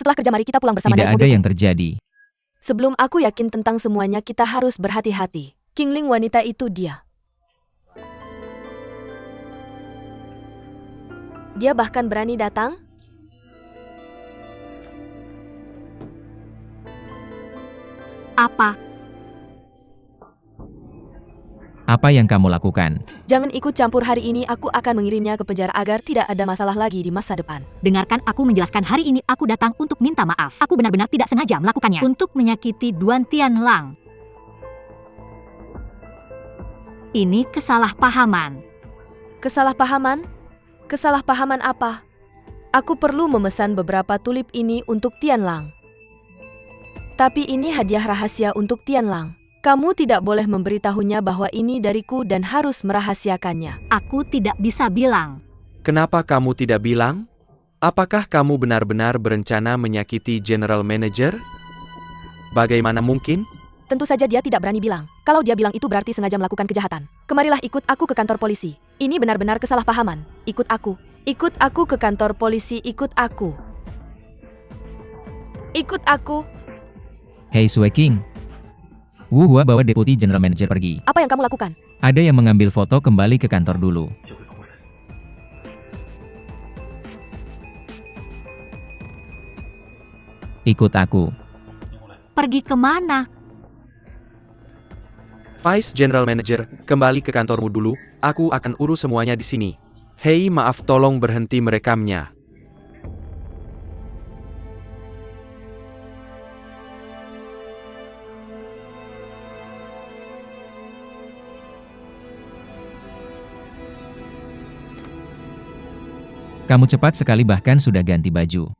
Setelah kerja mari kita pulang bersama Tidak naik ada mobilku. yang terjadi. Sebelum aku yakin tentang semuanya kita harus berhati-hati. Qingling wanita itu dia. Dia bahkan berani datang? Apa? Apa yang kamu lakukan? Jangan ikut campur hari ini, aku akan mengirimnya ke penjara agar tidak ada masalah lagi di masa depan. Dengarkan aku menjelaskan, hari ini aku datang untuk minta maaf. Aku benar-benar tidak sengaja melakukannya. Untuk menyakiti Duan Tianlang. Ini kesalahpahaman. Kesalahpahaman? Kesalahpahaman apa? Aku perlu memesan beberapa tulip ini untuk Tianlang. Tapi ini hadiah rahasia untuk Tianlang. Kamu tidak boleh memberitahunya bahwa ini dariku dan harus merahasiakannya. Aku tidak bisa bilang. Kenapa kamu tidak bilang? Apakah kamu benar-benar berencana menyakiti General Manager? Bagaimana mungkin? Tentu saja dia tidak berani bilang. Kalau dia bilang itu berarti sengaja melakukan kejahatan. Kemarilah ikut aku ke kantor polisi. Ini benar-benar kesalahpahaman. Ikut aku. Ikut aku ke kantor polisi, ikut aku. Ikut aku. Hei Sue King. Wu Hua bawa Deputi General Manager pergi. Apa yang kamu lakukan? Ada yang mengambil foto, kembali ke kantor dulu. Ikut aku. Pergi kemana? Vice General Manager, kembali ke kantormu dulu, aku akan urus semuanya di sini. Hei, maaf, tolong berhenti merekamnya. Kamu cepat sekali, bahkan sudah ganti baju.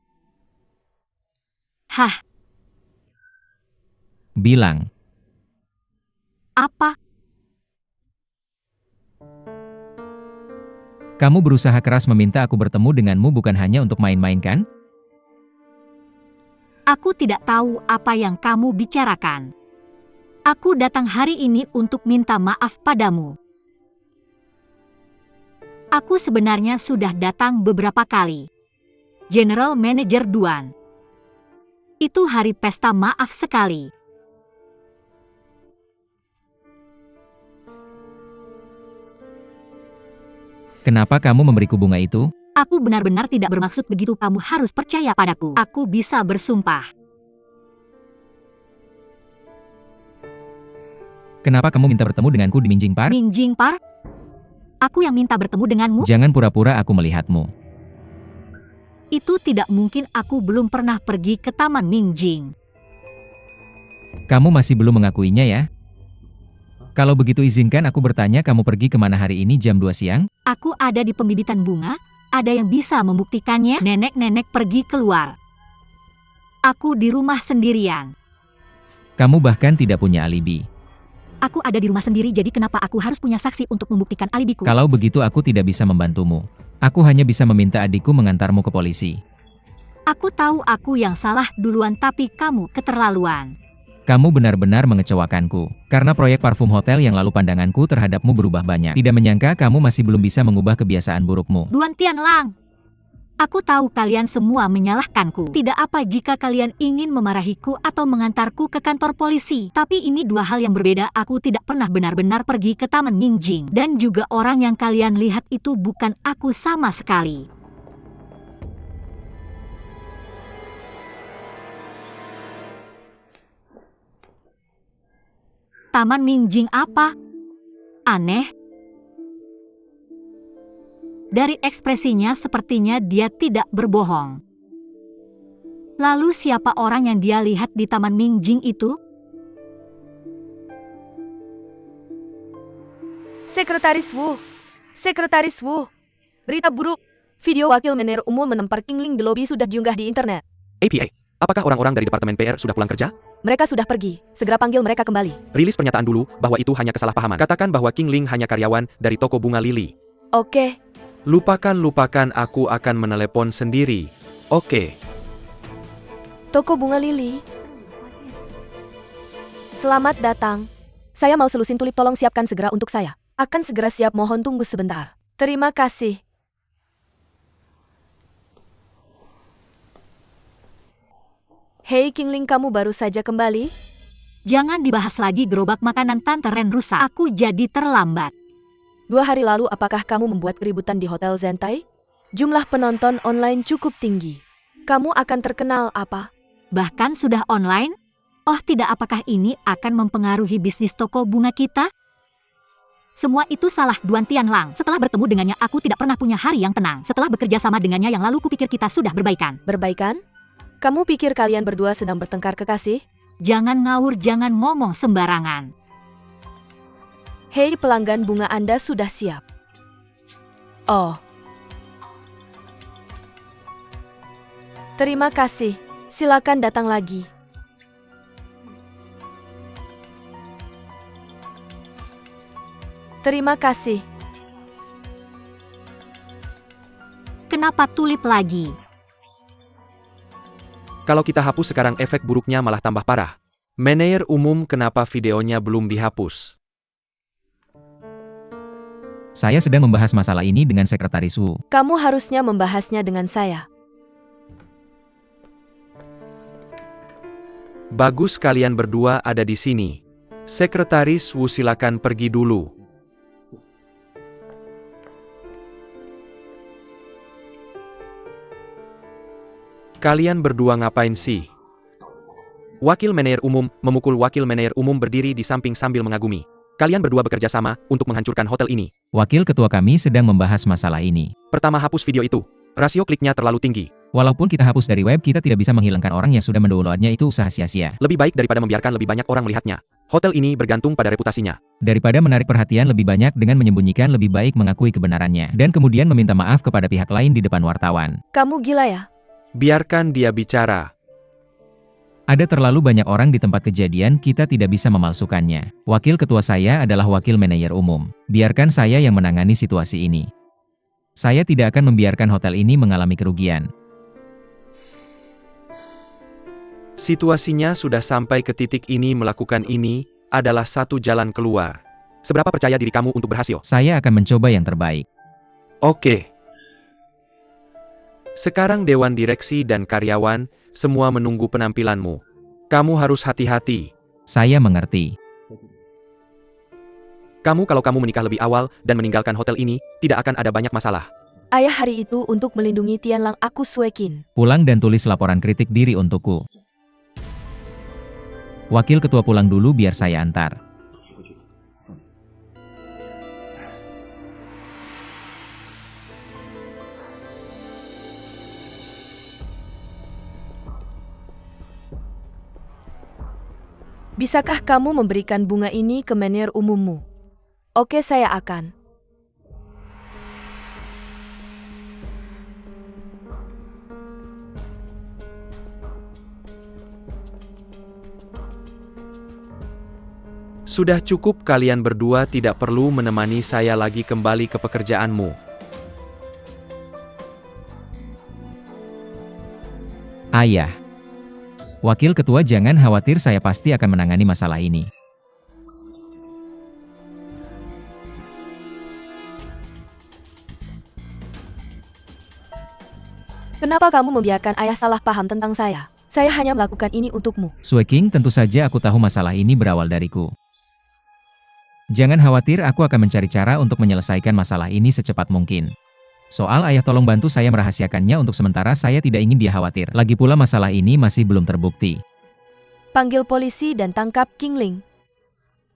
Hah, Bilang. apa? Kamu berusaha keras meminta aku bertemu denganmu bukan hanya untuk main-main kan? Aku tidak tahu apa yang kamu bicarakan. Aku datang hari ini untuk minta maaf padamu. Aku sebenarnya sudah datang beberapa kali. General Manager Duan. Itu hari pesta maaf sekali. Kenapa kamu memberiku bunga itu? Aku benar-benar tidak bermaksud begitu, kamu harus percaya padaku. Aku bisa bersumpah. Kenapa kamu minta bertemu denganku di Minjing Park? Minjing Park? Aku yang minta bertemu denganmu? Jangan pura-pura aku melihatmu. Itu tidak mungkin, aku belum pernah pergi ke Taman Minjing. Kamu masih belum mengakuinya ya? Kalau begitu izinkan aku bertanya, kamu pergi kemana hari ini jam 2 siang? Aku ada di pembibitan bunga, ada yang bisa membuktikannya? Nenek-nenek pergi keluar. Aku di rumah sendirian. Kamu bahkan tidak punya alibi. Aku ada di rumah sendiri, jadi kenapa aku harus punya saksi untuk membuktikan alibiku? Kalau begitu aku tidak bisa membantumu. Aku hanya bisa meminta adikku mengantarmu ke polisi. Aku tahu aku yang salah duluan, tapi kamu keterlaluan. Kamu benar-benar mengecewakanku. Karena proyek parfum hotel yang lalu pandanganku terhadapmu berubah banyak. Tidak menyangka kamu masih belum bisa mengubah kebiasaan burukmu. Duan Tianlang. Aku tahu kalian semua menyalahkanku. Tidak apa jika kalian ingin memarahiku atau mengantarku ke kantor polisi. Tapi ini dua hal yang berbeda. Aku tidak pernah benar-benar pergi ke Taman Minjing. Dan juga orang yang kalian lihat itu bukan aku sama sekali. Taman Minjing apa? Aneh. Dari ekspresinya sepertinya dia tidak berbohong. Lalu siapa orang yang dia lihat di Taman Minjing itu? Sekretaris Wu. Sekretaris Wu. Berita buruk. Video wakil manajer umum menampar Qingling di lobi sudah diunggah di internet. APA, apakah orang-orang dari Departemen PR sudah pulang kerja? Mereka sudah pergi. Segera panggil mereka kembali. Rilis pernyataan dulu bahwa itu hanya kesalahpahaman. Katakan bahwa Qingling hanya karyawan dari toko bunga lili. Oke. Lupakan, aku akan menelepon sendiri. Oke. Toko bunga lili. Selamat datang. Saya mau selusin tulip, tolong siapkan segera untuk saya. Akan segera siap, mohon tunggu sebentar. Terima kasih. Hei Kingling, kamu baru saja kembali? Jangan dibahas lagi, gerobak makanan Tante Ren rusak. Aku jadi terlambat. 2 hari lalu apakah kamu membuat keributan di Hotel Zentai? Jumlah penonton online cukup tinggi. Kamu akan terkenal apa? Bahkan sudah online? Oh tidak, apakah ini akan mempengaruhi bisnis toko bunga kita? Semua itu salah Duan Tianlang. Setelah bertemu dengannya, aku tidak pernah punya hari yang tenang. Setelah bekerja sama dengannya yang lalu, kupikir kita sudah berbaikan. Berbaikan? Kamu pikir kalian berdua sedang bertengkar kekasih? Jangan ngawur, jangan ngomong sembarangan. Hei pelanggan, bunga Anda sudah siap. Oh. Terima kasih. Silakan datang lagi. Terima kasih. Kenapa tulip lagi? Kalau kita hapus sekarang efek buruknya malah tambah parah. Manajer umum, kenapa videonya belum dihapus? Saya sedang membahas masalah ini dengan Sekretaris Wu. Kamu harusnya membahasnya dengan saya. Bagus kalian berdua ada di sini. Sekretaris Wu, silakan pergi dulu. Kalian berdua ngapain sih? Wakil manajer umum memukul wakil manajer umum berdiri di samping sambil mengagumi. Kalian berdua bekerja sama untuk menghancurkan hotel ini. Wakil ketua kami sedang membahas masalah ini. Pertama, hapus video itu. Rasio kliknya terlalu tinggi. Walaupun kita hapus dari web, kita tidak bisa menghilangkan orang yang sudah mendownloadnya, itu usaha sia-sia. Lebih baik daripada membiarkan lebih banyak orang melihatnya. Hotel ini bergantung pada reputasinya. Daripada menarik perhatian lebih banyak dengan menyembunyikan, lebih baik mengakui kebenarannya. Dan kemudian meminta maaf kepada pihak lain di depan wartawan. Kamu gila ya? Biarkan dia bicara. Ada terlalu banyak orang di tempat kejadian, kita tidak bisa memalsukannya. Wakil ketua saya adalah wakil manajer umum. Biarkan saya yang menangani situasi ini. Saya tidak akan membiarkan hotel ini mengalami kerugian. Situasinya sudah sampai ke titik ini, melakukan ini adalah satu jalan keluar. Seberapa percaya diri kamu untuk berhasil? Saya akan mencoba yang terbaik. Oke. Sekarang Dewan Direksi dan karyawan, semua menunggu penampilanmu. Kamu harus hati-hati. Saya mengerti. Kalau kamu menikah lebih awal dan meninggalkan hotel ini, tidak akan ada banyak masalah. Ayah hari itu untuk melindungi Tianlang, aku Suekin. Pulang dan tulis laporan kritik diri untukku. Wakil ketua pulang dulu biar saya antar. Bisakah kamu memberikan bunga ini ke manajer umummu? Oke, saya akan. Sudah cukup, kalian berdua tidak perlu menemani saya lagi, kembali ke pekerjaanmu. Ayah. Wakil ketua, jangan khawatir, saya pasti akan menangani masalah ini. Kenapa kamu membiarkan ayah salah paham tentang saya? Saya hanya melakukan ini untukmu. Sueking, tentu saja aku tahu masalah ini berawal dariku. Jangan khawatir, aku akan mencari cara untuk menyelesaikan masalah ini secepat mungkin. Soal ayah, tolong bantu saya merahasiakannya untuk sementara, saya tidak ingin dia khawatir. Lagi pula masalah ini masih belum terbukti. Panggil polisi dan tangkap Kingling.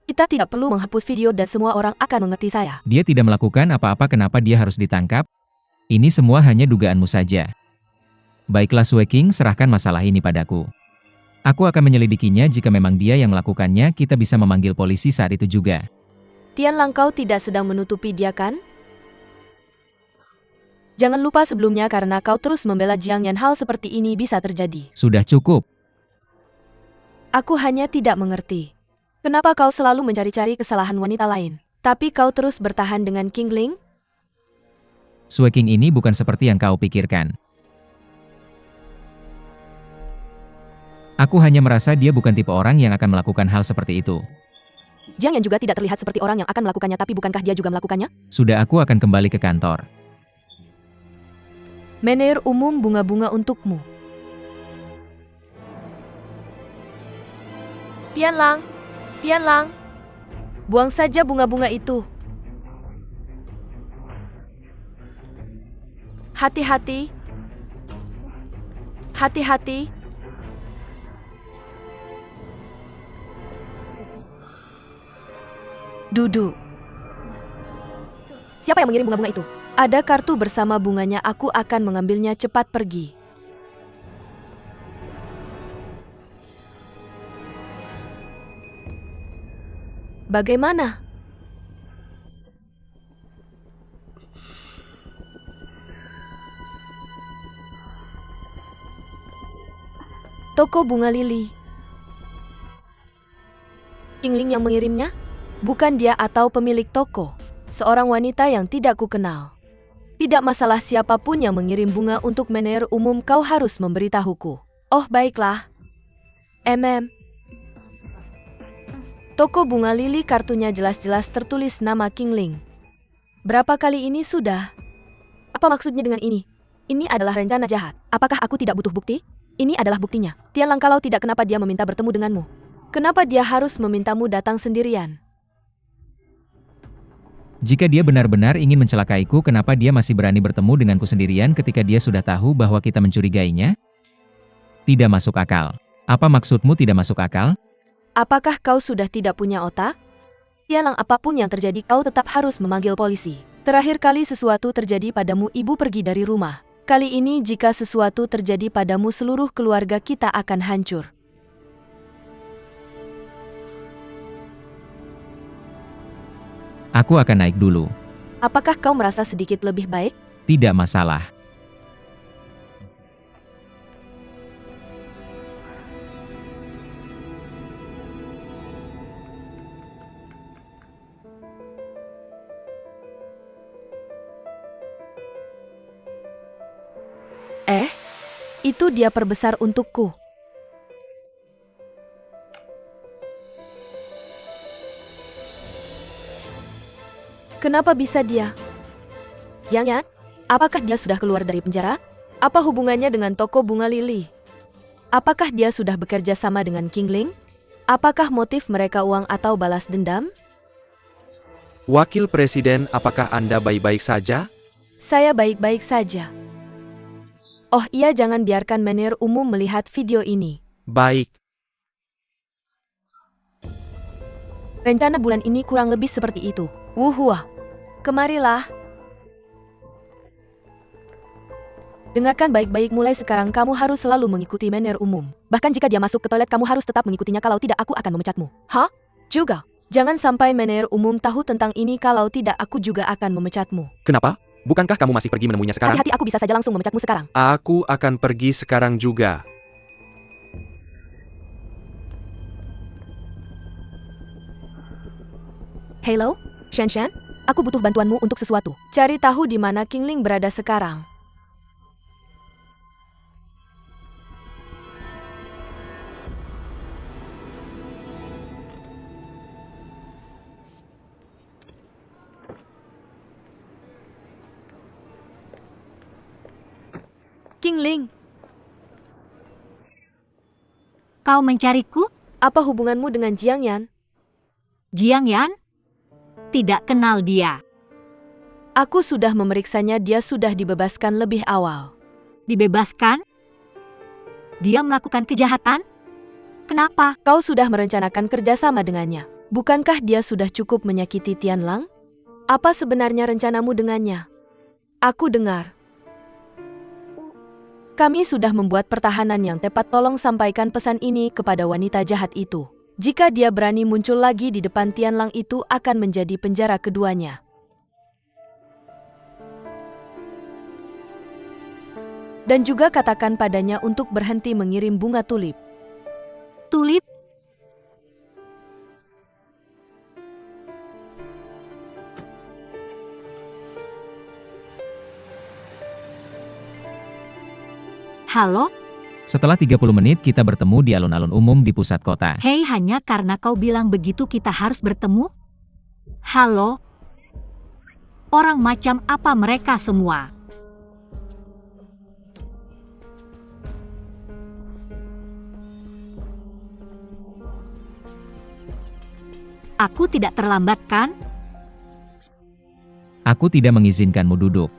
Kita tidak perlu menghapus video dan semua orang akan mengerti saya. Dia tidak melakukan apa-apa, kenapa dia harus ditangkap? Ini semua hanya dugaanmu saja. Baiklah Sueking, serahkan masalah ini padaku. Aku akan menyelidikinya, jika memang dia yang melakukannya, kita bisa memanggil polisi saat itu juga. Tianlang, kau tidak sedang menutupi dia kan? Jangan lupa sebelumnya, karena kau terus membela Jiang Yan, hal seperti ini bisa terjadi. Sudah cukup. Aku hanya tidak mengerti. Kenapa kau selalu mencari-cari kesalahan wanita lain? Tapi kau terus bertahan dengan Kingling? Sueking ini bukan seperti yang kau pikirkan. Aku hanya merasa dia bukan tipe orang yang akan melakukan hal seperti itu. Jiang Yan juga tidak terlihat seperti orang yang akan melakukannya, tapi bukankah dia juga melakukannya? Sudah, aku akan kembali ke kantor. Manajer umum, bunga-bunga untukmu. Tianlang, Tianlang, buang saja bunga-bunga itu. Hati-hati. Hati-hati. Duduk. Siapa yang mengirim bunga-bunga itu? Ada kartu bersama bunganya, aku akan mengambilnya, cepat pergi. Bagaimana? Toko bunga lili. Qingling yang mengirimnya? Bukan dia atau pemilik toko. Seorang wanita yang tidak kukenal. Tidak masalah siapapun yang mengirim bunga untuk manajer umum, kau harus memberitahuku. Oh baiklah. Toko bunga lili, kartunya jelas-jelas tertulis nama Qingling. Berapa kali ini sudah? Apa maksudnya dengan ini? Ini adalah rencana jahat. Apakah aku tidak butuh bukti? Ini adalah buktinya. Tianlang, kalau tidak, kenapa dia meminta bertemu denganmu? Kenapa dia harus memintamu datang sendirian? Jika dia benar-benar ingin mencelakaiku, kenapa dia masih berani bertemu denganku sendirian ketika dia sudah tahu bahwa kita mencurigainya? Tidak masuk akal. Apa maksudmu tidak masuk akal? Apakah kau sudah tidak punya otak? Tianlang, apapun yang terjadi, kau tetap harus memanggil polisi. Terakhir kali sesuatu terjadi padamu, ibu pergi dari rumah. Kali ini jika sesuatu terjadi padamu, seluruh keluarga kita akan hancur. Aku akan naik dulu. Apakah kau merasa sedikit lebih baik? Tidak masalah. Itu dia perbesar untukku. Kenapa bisa dia? Jangan, apakah dia sudah keluar dari penjara? Apa hubungannya dengan toko bunga lili? Apakah dia sudah bekerja sama dengan Qingling? Apakah motif mereka uang atau balas dendam? Wakil Presiden, apakah Anda baik-baik saja? Saya baik-baik saja. Oh iya, jangan biarkan manajer umum melihat video ini. Baik. Rencana bulan ini kurang lebih seperti itu. Wuhua. Kemarilah. Dengarkan baik-baik, mulai sekarang kamu harus selalu mengikuti manajer umum. Bahkan jika dia masuk ke toilet, kamu harus tetap mengikutinya, kalau tidak aku akan memecatmu. Hah? Juga. Jangan sampai manajer umum tahu tentang ini, kalau tidak aku juga akan memecatmu. Kenapa? Bukankah kamu masih pergi menemuinya sekarang? Hati-hati, aku bisa saja langsung memecatmu sekarang. Aku akan pergi sekarang juga. Hello, Shen? Aku butuh bantuanmu untuk sesuatu. Cari tahu di mana Qingling berada sekarang. Qingling, Kau mencariku? apa hubunganmu dengan Jiang Yan? Jiang Yan? Tidak kenal dia. Aku sudah memeriksanya, dia sudah dibebaskan lebih awal. Dibebaskan? Dia melakukan kejahatan? Kenapa? Kau sudah merencanakan kerjasama dengannya. Bukankah dia sudah cukup menyakiti Tianlang? Apa sebenarnya rencanamu dengannya? Aku dengar. Kami sudah membuat pertahanan yang tepat, tolong sampaikan pesan ini kepada wanita jahat itu. Jika dia berani muncul lagi di depan Tianlang, itu akan menjadi penjara keduanya. Dan juga katakan padanya untuk berhenti mengirim bunga tulip. Tulip? Halo? Setelah 30 menit kita bertemu di alun-alun umum di pusat kota. Hei, hanya karena kau bilang begitu kita harus bertemu? Halo? Orang macam apa mereka semua? Aku tidak terlambat kan? Aku tidak mengizinkanmu duduk.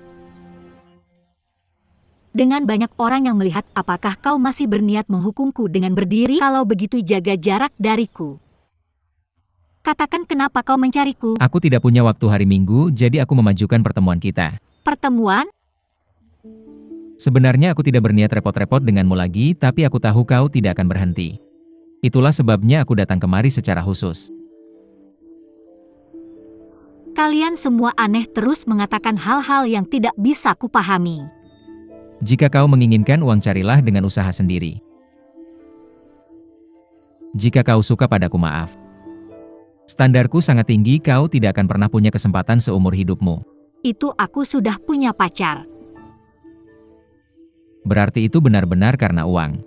Dengan banyak orang yang melihat, apakah kau masih berniat menghukumku dengan berdiri? Kalau begitu jaga jarak dariku. Katakan kenapa kau mencariku? Aku tidak punya waktu hari Minggu, jadi aku memajukan pertemuan kita. Pertemuan? Sebenarnya aku tidak berniat repot-repot denganmu lagi, tapi aku tahu kau tidak akan berhenti. Itulah sebabnya aku datang kemari secara khusus. Kalian semua aneh terus mengatakan hal-hal yang tidak bisa kupahami. Jika kau menginginkan uang, carilah dengan usaha sendiri. Jika kau suka padaku, maaf. Standarku sangat tinggi, kau tidak akan pernah punya kesempatan seumur hidupmu. Itu aku sudah punya pacar. Berarti itu benar-benar karena uang.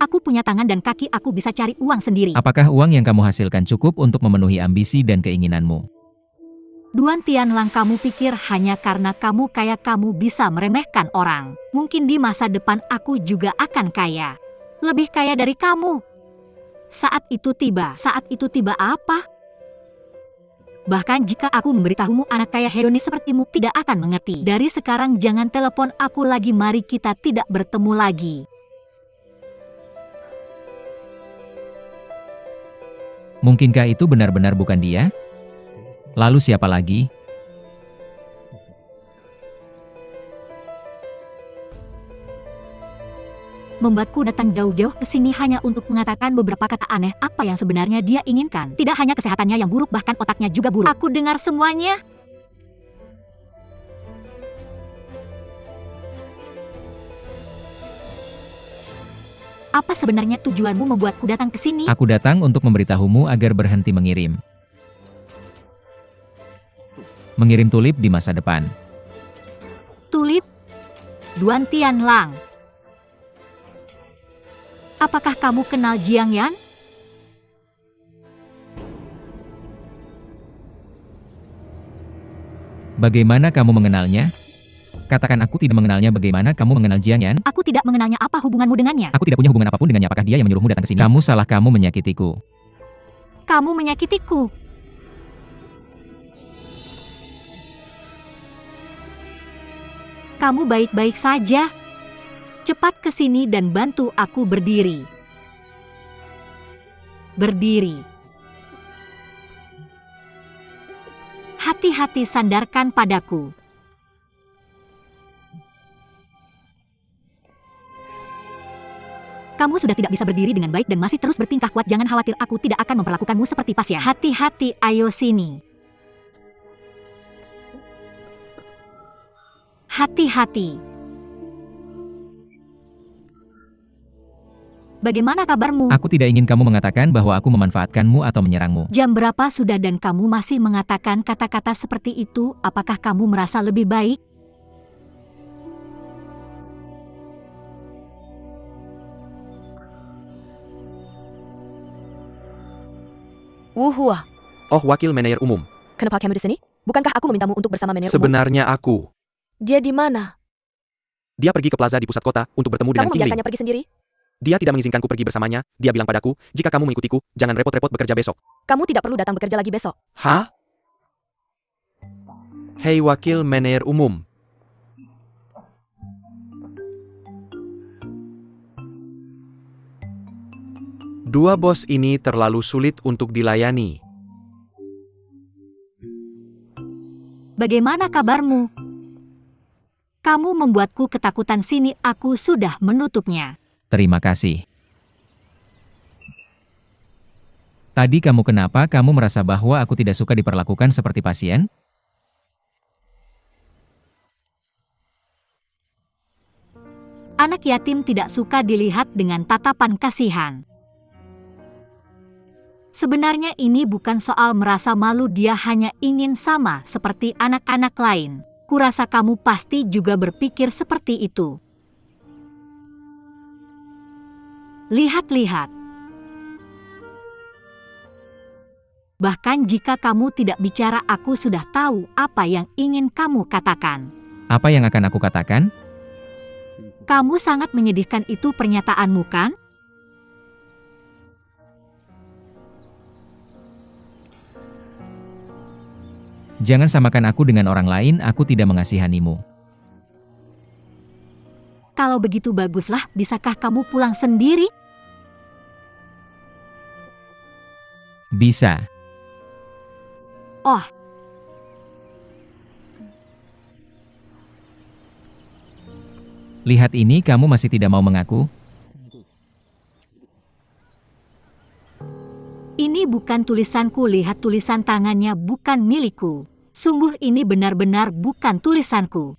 Aku punya tangan dan kaki, aku bisa cari uang sendiri. Apakah uang yang kamu hasilkan cukup untuk memenuhi ambisi dan keinginanmu? Duan Tianlang, kamu pikir hanya karena kamu kaya kamu bisa meremehkan orang? Mungkin di masa depan aku juga akan kaya. Lebih kaya dari kamu. Saat itu tiba apa? Bahkan jika aku memberitahumu, anak kaya hedonis sepertimu tidak akan mengerti. Dari sekarang jangan telepon aku lagi, mari kita tidak bertemu lagi. Mungkinkah itu benar-benar bukan dia? Lalu siapa lagi? Membuatku datang jauh-jauh ke sini hanya untuk mengatakan beberapa kata aneh. Apa yang sebenarnya dia inginkan? Tidak hanya kesehatannya yang buruk, bahkan otaknya juga buruk. Aku dengar semuanya. Apa sebenarnya tujuanmu membuatku datang ke sini? Aku datang untuk memberitahumu agar berhenti mengirim. Mengirim tulip di masa depan. Tulip? Duan Tianlang. Apakah kamu kenal Jiang Yan? Bagaimana kamu mengenalnya? Katakan aku tidak mengenalnya. Bagaimana kamu mengenal Jiang Yan? Aku tidak mengenalnya. Apa hubunganmu dengannya? Aku tidak punya hubungan apapun dengannya. Apakah dia yang menyuruhmu datang ke sini? Kamu salah, kamu menyakitiku. Kamu menyakitiku. Kamu baik-baik saja. Cepat ke sini dan bantu aku berdiri. Berdiri. Hati-hati, sandarkan padaku. Kamu sudah tidak bisa berdiri dengan baik dan masih terus bertingkah kuat. Jangan khawatir, aku tidak akan memperlakukanmu seperti pasien. Hati-hati, ayo sini. Hati-hati. Bagaimana kabarmu? Aku tidak ingin kamu mengatakan bahwa aku memanfaatkanmu atau menyerangmu. Jam berapa sudah dan kamu masih mengatakan kata-kata seperti itu? Apakah kamu merasa lebih baik? Wuhua, Oh, Wakil Manajer Umum. kenapa kamu di sini? Bukankah aku memintamu untuk bersama manajer umum? Sebenarnya aku. Dia di mana? Dia pergi ke plaza di pusat kota untuk bertemu dengan Kamu King Ling. membiarkannya pergi sendiri? Dia tidak mengizinkanku pergi bersamanya. Dia bilang padaku, jika kamu mengikutiku, jangan repot-repot bekerja besok. Kamu tidak perlu datang bekerja lagi besok. Hah? Hei Wakil Manajer Umum. Dua bos ini terlalu sulit untuk dilayani. Bagaimana kabarmu? Kamu membuatku ketakutan. Sini, aku sudah menutupnya. Terima kasih. Tadi kenapa kamu merasa bahwa aku tidak suka diperlakukan seperti pasien? Anak yatim tidak suka dilihat dengan tatapan kasihan. Sebenarnya ini bukan soal merasa malu, dia hanya ingin sama seperti anak-anak lain. Kurasa kamu pasti juga berpikir seperti itu. Lihat-lihat. Bahkan jika kamu tidak bicara, aku sudah tahu apa yang ingin kamu katakan. Apa yang akan aku katakan? Kamu sangat menyedihkan, itu pernyataanmu kan? Jangan samakan aku dengan orang lain, aku tidak mengasihanimu. Kalau begitu baguslah, bisakah kamu pulang sendiri? Bisa. Oh, Lihat ini, kamu masih tidak mau mengaku? ini bukan tulisanku, lihat tulisan tangannya bukan milikku. Sungguh ini benar-benar bukan tulisanku.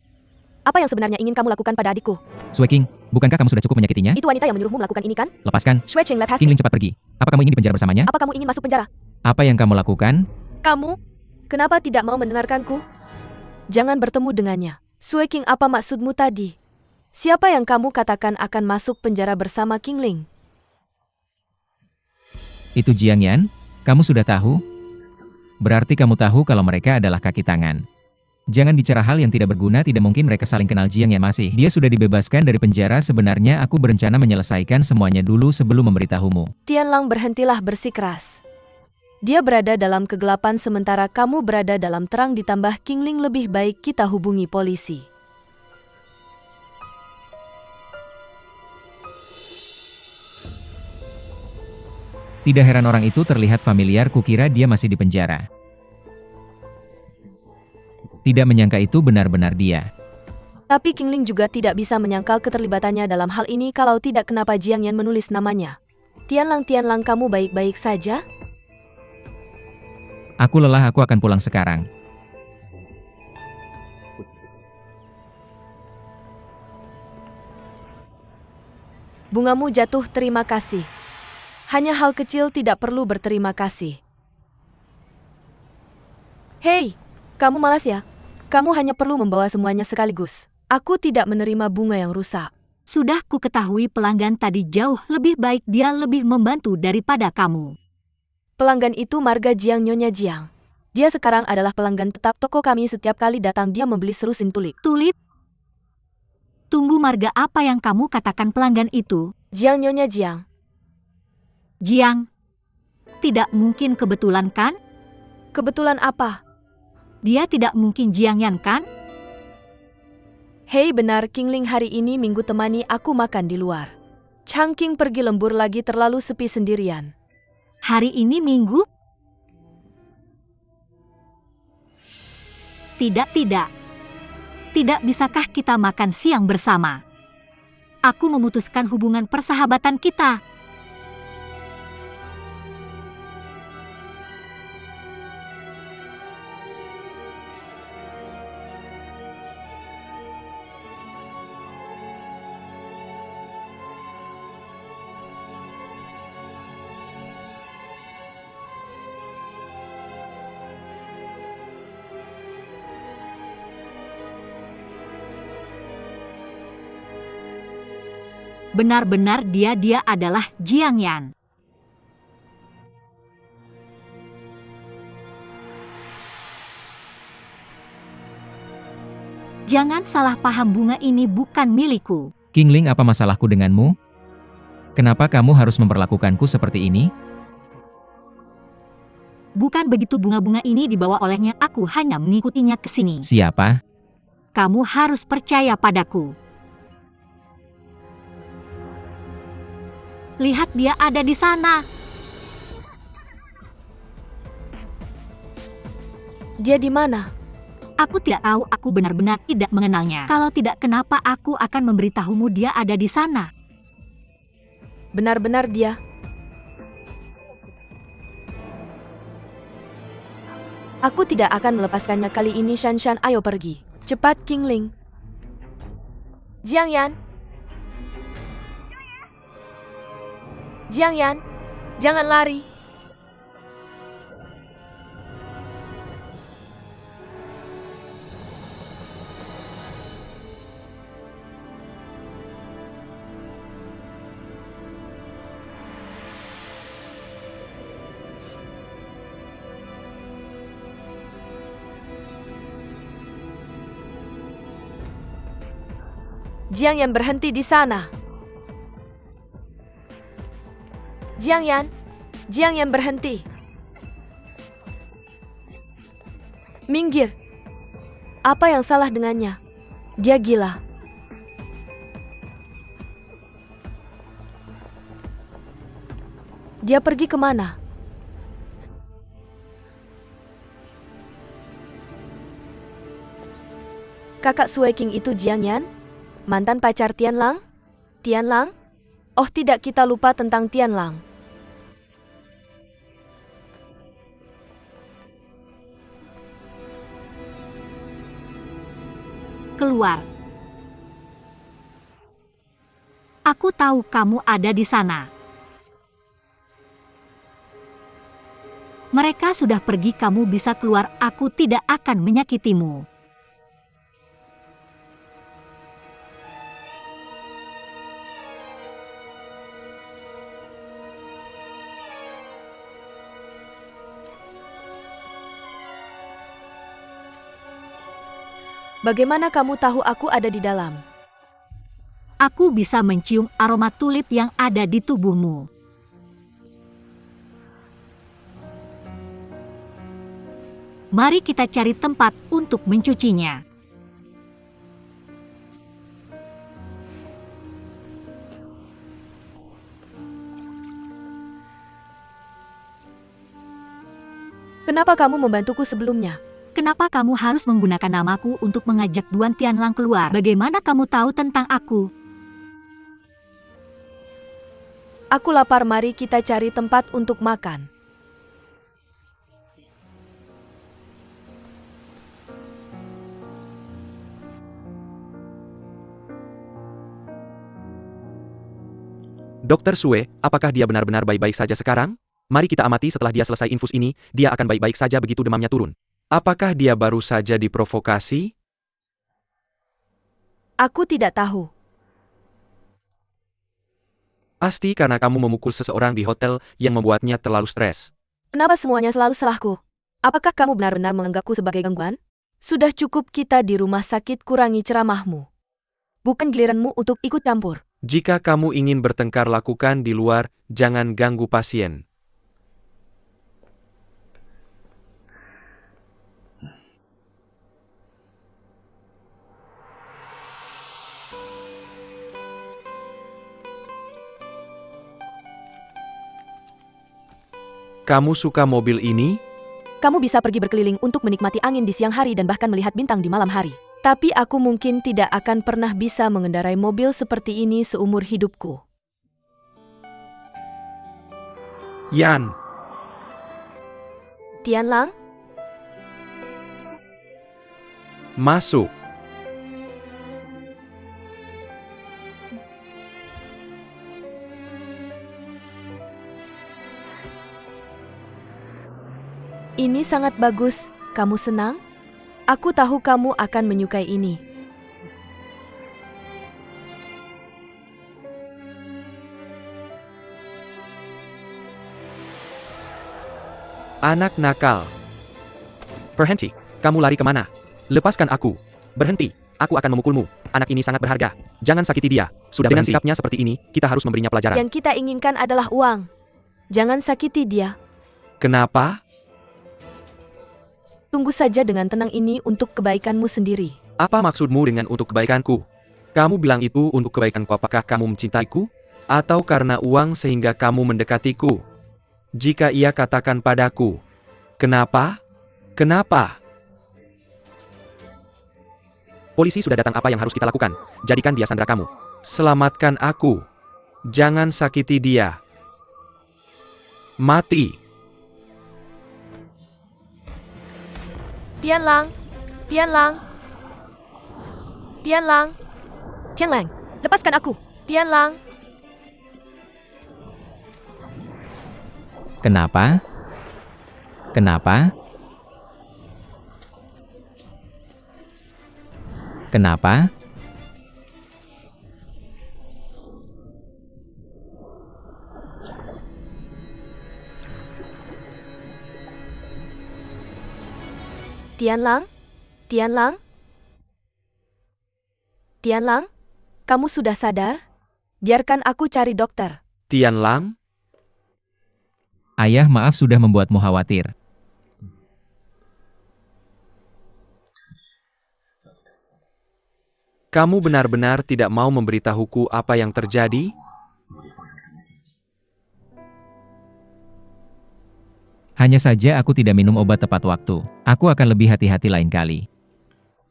Apa yang sebenarnya ingin kamu lakukan pada adikku? Sue King, bukankah kamu sudah cukup menyakitinya? Itu wanita yang menyuruhmu melakukan ini kan? Lepaskan. Shui Qing, King Ling, cepat pergi. Apa kamu ingin dipenjara bersamanya? Apa kamu ingin masuk penjara? Apa yang kamu lakukan? Kamu? Kenapa tidak mau mendengarkanku? Jangan bertemu dengannya. Shui King, apa maksudmu tadi? Siapa yang kamu katakan akan masuk penjara bersama King Ling? Itu Jiang Yan? Kamu sudah tahu? Berarti kamu tahu kalau mereka adalah kaki tangan. Jangan bicara hal yang tidak berguna, tidak mungkin mereka saling kenal. Jiang Yan masih. Dia sudah dibebaskan dari penjara, sebenarnya aku berencana menyelesaikan semuanya dulu sebelum memberitahumu. Tianlang, berhentilah bersikeras. Dia berada dalam kegelapan sementara kamu berada dalam terang, ditambah King Ling, lebih baik kita hubungi polisi. Tidak heran orang itu terlihat familiar, kukira dia masih di penjara. Tidak menyangka itu benar-benar dia. Tapi King Ling juga tidak bisa menyangkal keterlibatannya dalam hal ini, kalau tidak kenapa Jiang Yan menulis namanya. Tianlang, kamu baik-baik saja? Aku lelah, aku akan pulang sekarang. Bungamu jatuh, terima kasih. Hanya hal kecil, tidak perlu berterima kasih. Hei, kamu malas ya? Kamu hanya perlu membawa semuanya sekaligus. Aku tidak menerima bunga yang rusak. Sudah ku ketahui pelanggan tadi jauh lebih baik, dia lebih membantu daripada kamu. Pelanggan itu marga Jiang, Nyonya Jiang. Dia sekarang adalah pelanggan tetap toko kami, setiap kali datang dia membeli selusin tulip. Tulip? Tunggu, marga apa yang kamu katakan pelanggan itu? Jiang, Nyonya Jiang. Jiang. Tidak mungkin kebetulan kan? Kebetulan apa? Dia tidak mungkin Jiang Yan kan? Hei, benar King Ling, hari ini Minggu, temani aku makan di luar. Chang King pergi lembur lagi, terlalu sepi sendirian. Hari ini Minggu? Tidak. Tidak bisakah kita makan siang bersama? Aku memutuskan hubungan persahabatan kita. Benar-benar dia adalah Jiang Yan. Jangan salah paham, bunga ini bukan milikku. King Ling, apa masalahku denganmu? Kenapa kamu harus memperlakukanku seperti ini? Bukan begitu, bunga-bunga ini dibawa olehnya, aku hanya mengikutinya ke sini. Siapa? Kamu harus percaya padaku. Lihat, dia ada di sana. Dia di mana? Aku tidak tahu, aku benar-benar tidak mengenalnya. Kalau tidak, kenapa aku akan memberitahumu dia ada di sana? Benar-benar dia. Aku tidak akan melepaskannya kali ini. Shan, ayo pergi. Cepat King Ling. Jiang Yan. Jiang Yan, jangan lari. Jiang Yan, berhenti di sana. Jiang Yan berhenti. Minggir. Apa yang salah dengannya? Dia gila. Dia pergi kemana? Kakak Sue King itu Jiang Yan? Mantan pacar Tian Lang? Tian Lang? Oh tidak, kita lupa tentang Tian Lang. Keluar. Aku tahu kamu ada di sana. Mereka sudah pergi, kamu bisa keluar, aku tidak akan menyakitimu. Bagaimana kamu tahu aku ada di dalam? Aku bisa mencium aroma tulip yang ada di tubuhmu. Mari kita cari tempat untuk mencucinya. Kenapa kamu membantuku sebelumnya? Kenapa kamu harus menggunakan namaku untuk mengajak Duan Tianlang keluar? Bagaimana kamu tahu tentang aku? Aku lapar, mari kita cari tempat untuk makan. Dokter Sue, apakah dia benar-benar baik-baik saja sekarang? Mari kita amati setelah dia selesai infus ini, dia akan baik-baik saja begitu demamnya turun. Apakah dia baru saja diprovokasi? Aku tidak tahu. Pasti karena kamu memukul seseorang di hotel yang membuatnya terlalu stres. Kenapa semuanya selalu salahku? Apakah kamu benar-benar menganggapku sebagai gangguan? Sudah cukup kita di rumah sakit, kurangi ceramahmu. Bukan giliranmu untuk ikut campur. Jika kamu ingin bertengkar, lakukan di luar, jangan ganggu pasien. Kamu suka mobil ini? Kamu bisa pergi berkeliling untuk menikmati angin di siang hari dan bahkan melihat bintang di malam hari. Tapi aku mungkin tidak akan pernah bisa mengendarai mobil seperti ini seumur hidupku. Yan, Tian Lang? masuk. Ini sangat bagus. Kamu senang? Aku tahu kamu akan menyukai ini. Anak nakal. Berhenti. Kamu lari kemana? Lepaskan aku. Berhenti. Aku akan memukulmu. Anak ini sangat berharga. Jangan sakiti dia. Sudah dengan sikapnya seperti ini, kita harus memberinya pelajaran. Yang kita inginkan adalah uang. Jangan sakiti dia. Kenapa? Tunggu saja dengan tenang, ini untuk kebaikanmu sendiri. Apa maksudmu dengan untuk kebaikanku? Kamu bilang itu untuk kebaikanku. Apakah kamu mencintaiku? Atau karena uang sehingga kamu mendekatiku? Jika ia, katakan padaku. Kenapa? Kenapa? Polisi sudah datang, apa yang harus kita lakukan? Jadikan dia sandera kamu. Selamatkan aku. Jangan sakiti dia. Mati. Tian Lang. Tian Lang. Tian Lang. Tian Lang, lepaskan aku. Tian Lang. Kenapa? Kenapa? Kenapa? Tian Lang? Tian Lang? Tian Lang? Kamu sudah sadar? Biarkan aku cari dokter. Tian Lang? Ayah, maaf sudah membuatmu khawatir. Kamu benar-benar tidak mau memberitahuku apa yang terjadi? Hanya saja aku tidak minum obat tepat waktu. Aku akan lebih hati-hati lain kali.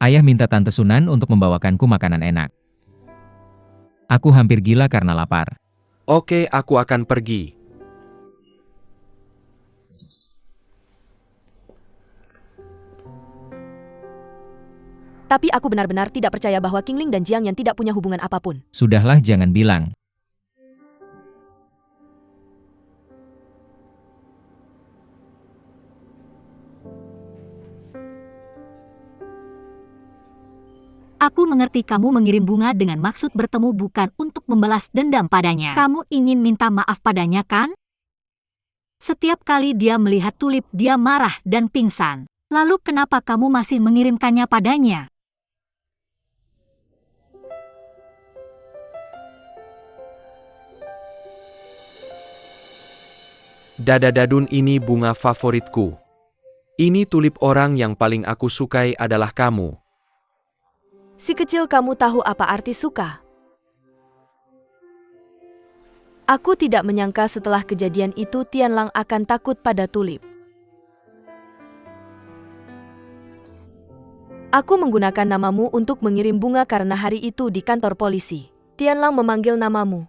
Ayah minta Tante Sunan untuk membawakanku makanan enak. Aku hampir gila karena lapar. Oke, aku akan pergi. Tapi aku benar-benar tidak percaya bahwa Qingling dan Jiang Yan tidak punya hubungan apapun. Sudahlah, jangan bilang. Aku mengerti kamu mengirim bunga dengan maksud bertemu bukan untuk membalas dendam padanya. Kamu ingin minta maaf padanya kan? Setiap kali dia melihat tulip, dia marah dan pingsan. Lalu kenapa kamu masih mengirimkannya padanya? Dadadadun ini bunga favoritku. Ini tulip orang yang paling aku sukai adalah kamu. Si kecil, kamu tahu apa arti suka? Aku tidak menyangka setelah kejadian itu Tianlang akan takut pada tulip. Aku menggunakan namamu untuk mengirim bunga karena hari itu di kantor polisi. Tianlang memanggil namamu.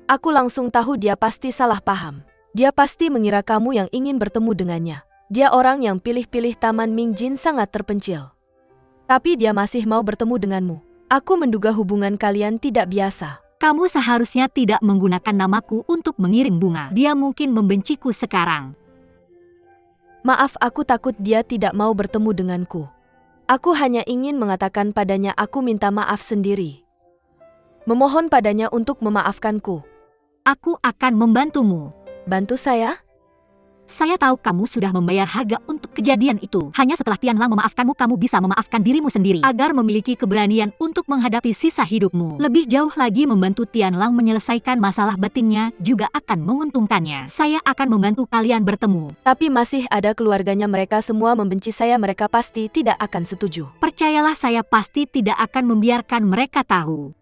Aku langsung tahu dia pasti salah paham. Dia pasti mengira kamu yang ingin bertemu dengannya. Dia orang yang pilih-pilih Taman Mingjin sangat terpencil. Tapi dia masih mau bertemu denganmu. Aku menduga hubungan kalian tidak biasa. Kamu seharusnya tidak menggunakan namaku untuk mengirim bunga. Dia mungkin membenciku sekarang. Maaf, aku takut dia tidak mau bertemu denganku. Aku hanya ingin mengatakan padanya aku minta maaf sendiri. Memohon padanya untuk memaafkanku. Aku akan membantumu. Bantu saya? Saya tahu kamu sudah membayar harga untuk kejadian itu. Hanya setelah Tianlang memaafkanmu, kamu bisa memaafkan dirimu sendiri. Agar memiliki keberanian untuk menghadapi sisa hidupmu. Lebih jauh lagi, membantu Tianlang menyelesaikan masalah batinnya juga akan menguntungkannya. Saya akan membantu kalian bertemu. Tapi masih ada keluarganya, mereka semua membenci saya, mereka pasti tidak akan setuju. Percayalah, saya pasti tidak akan membiarkan mereka tahu.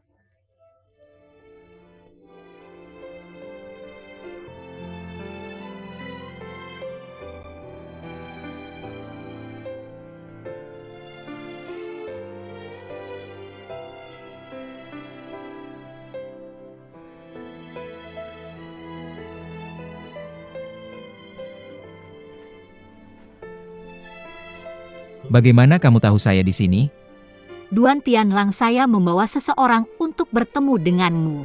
Bagaimana kamu tahu saya di sini? Duan Tianlang, saya membawa seseorang untuk bertemu denganmu.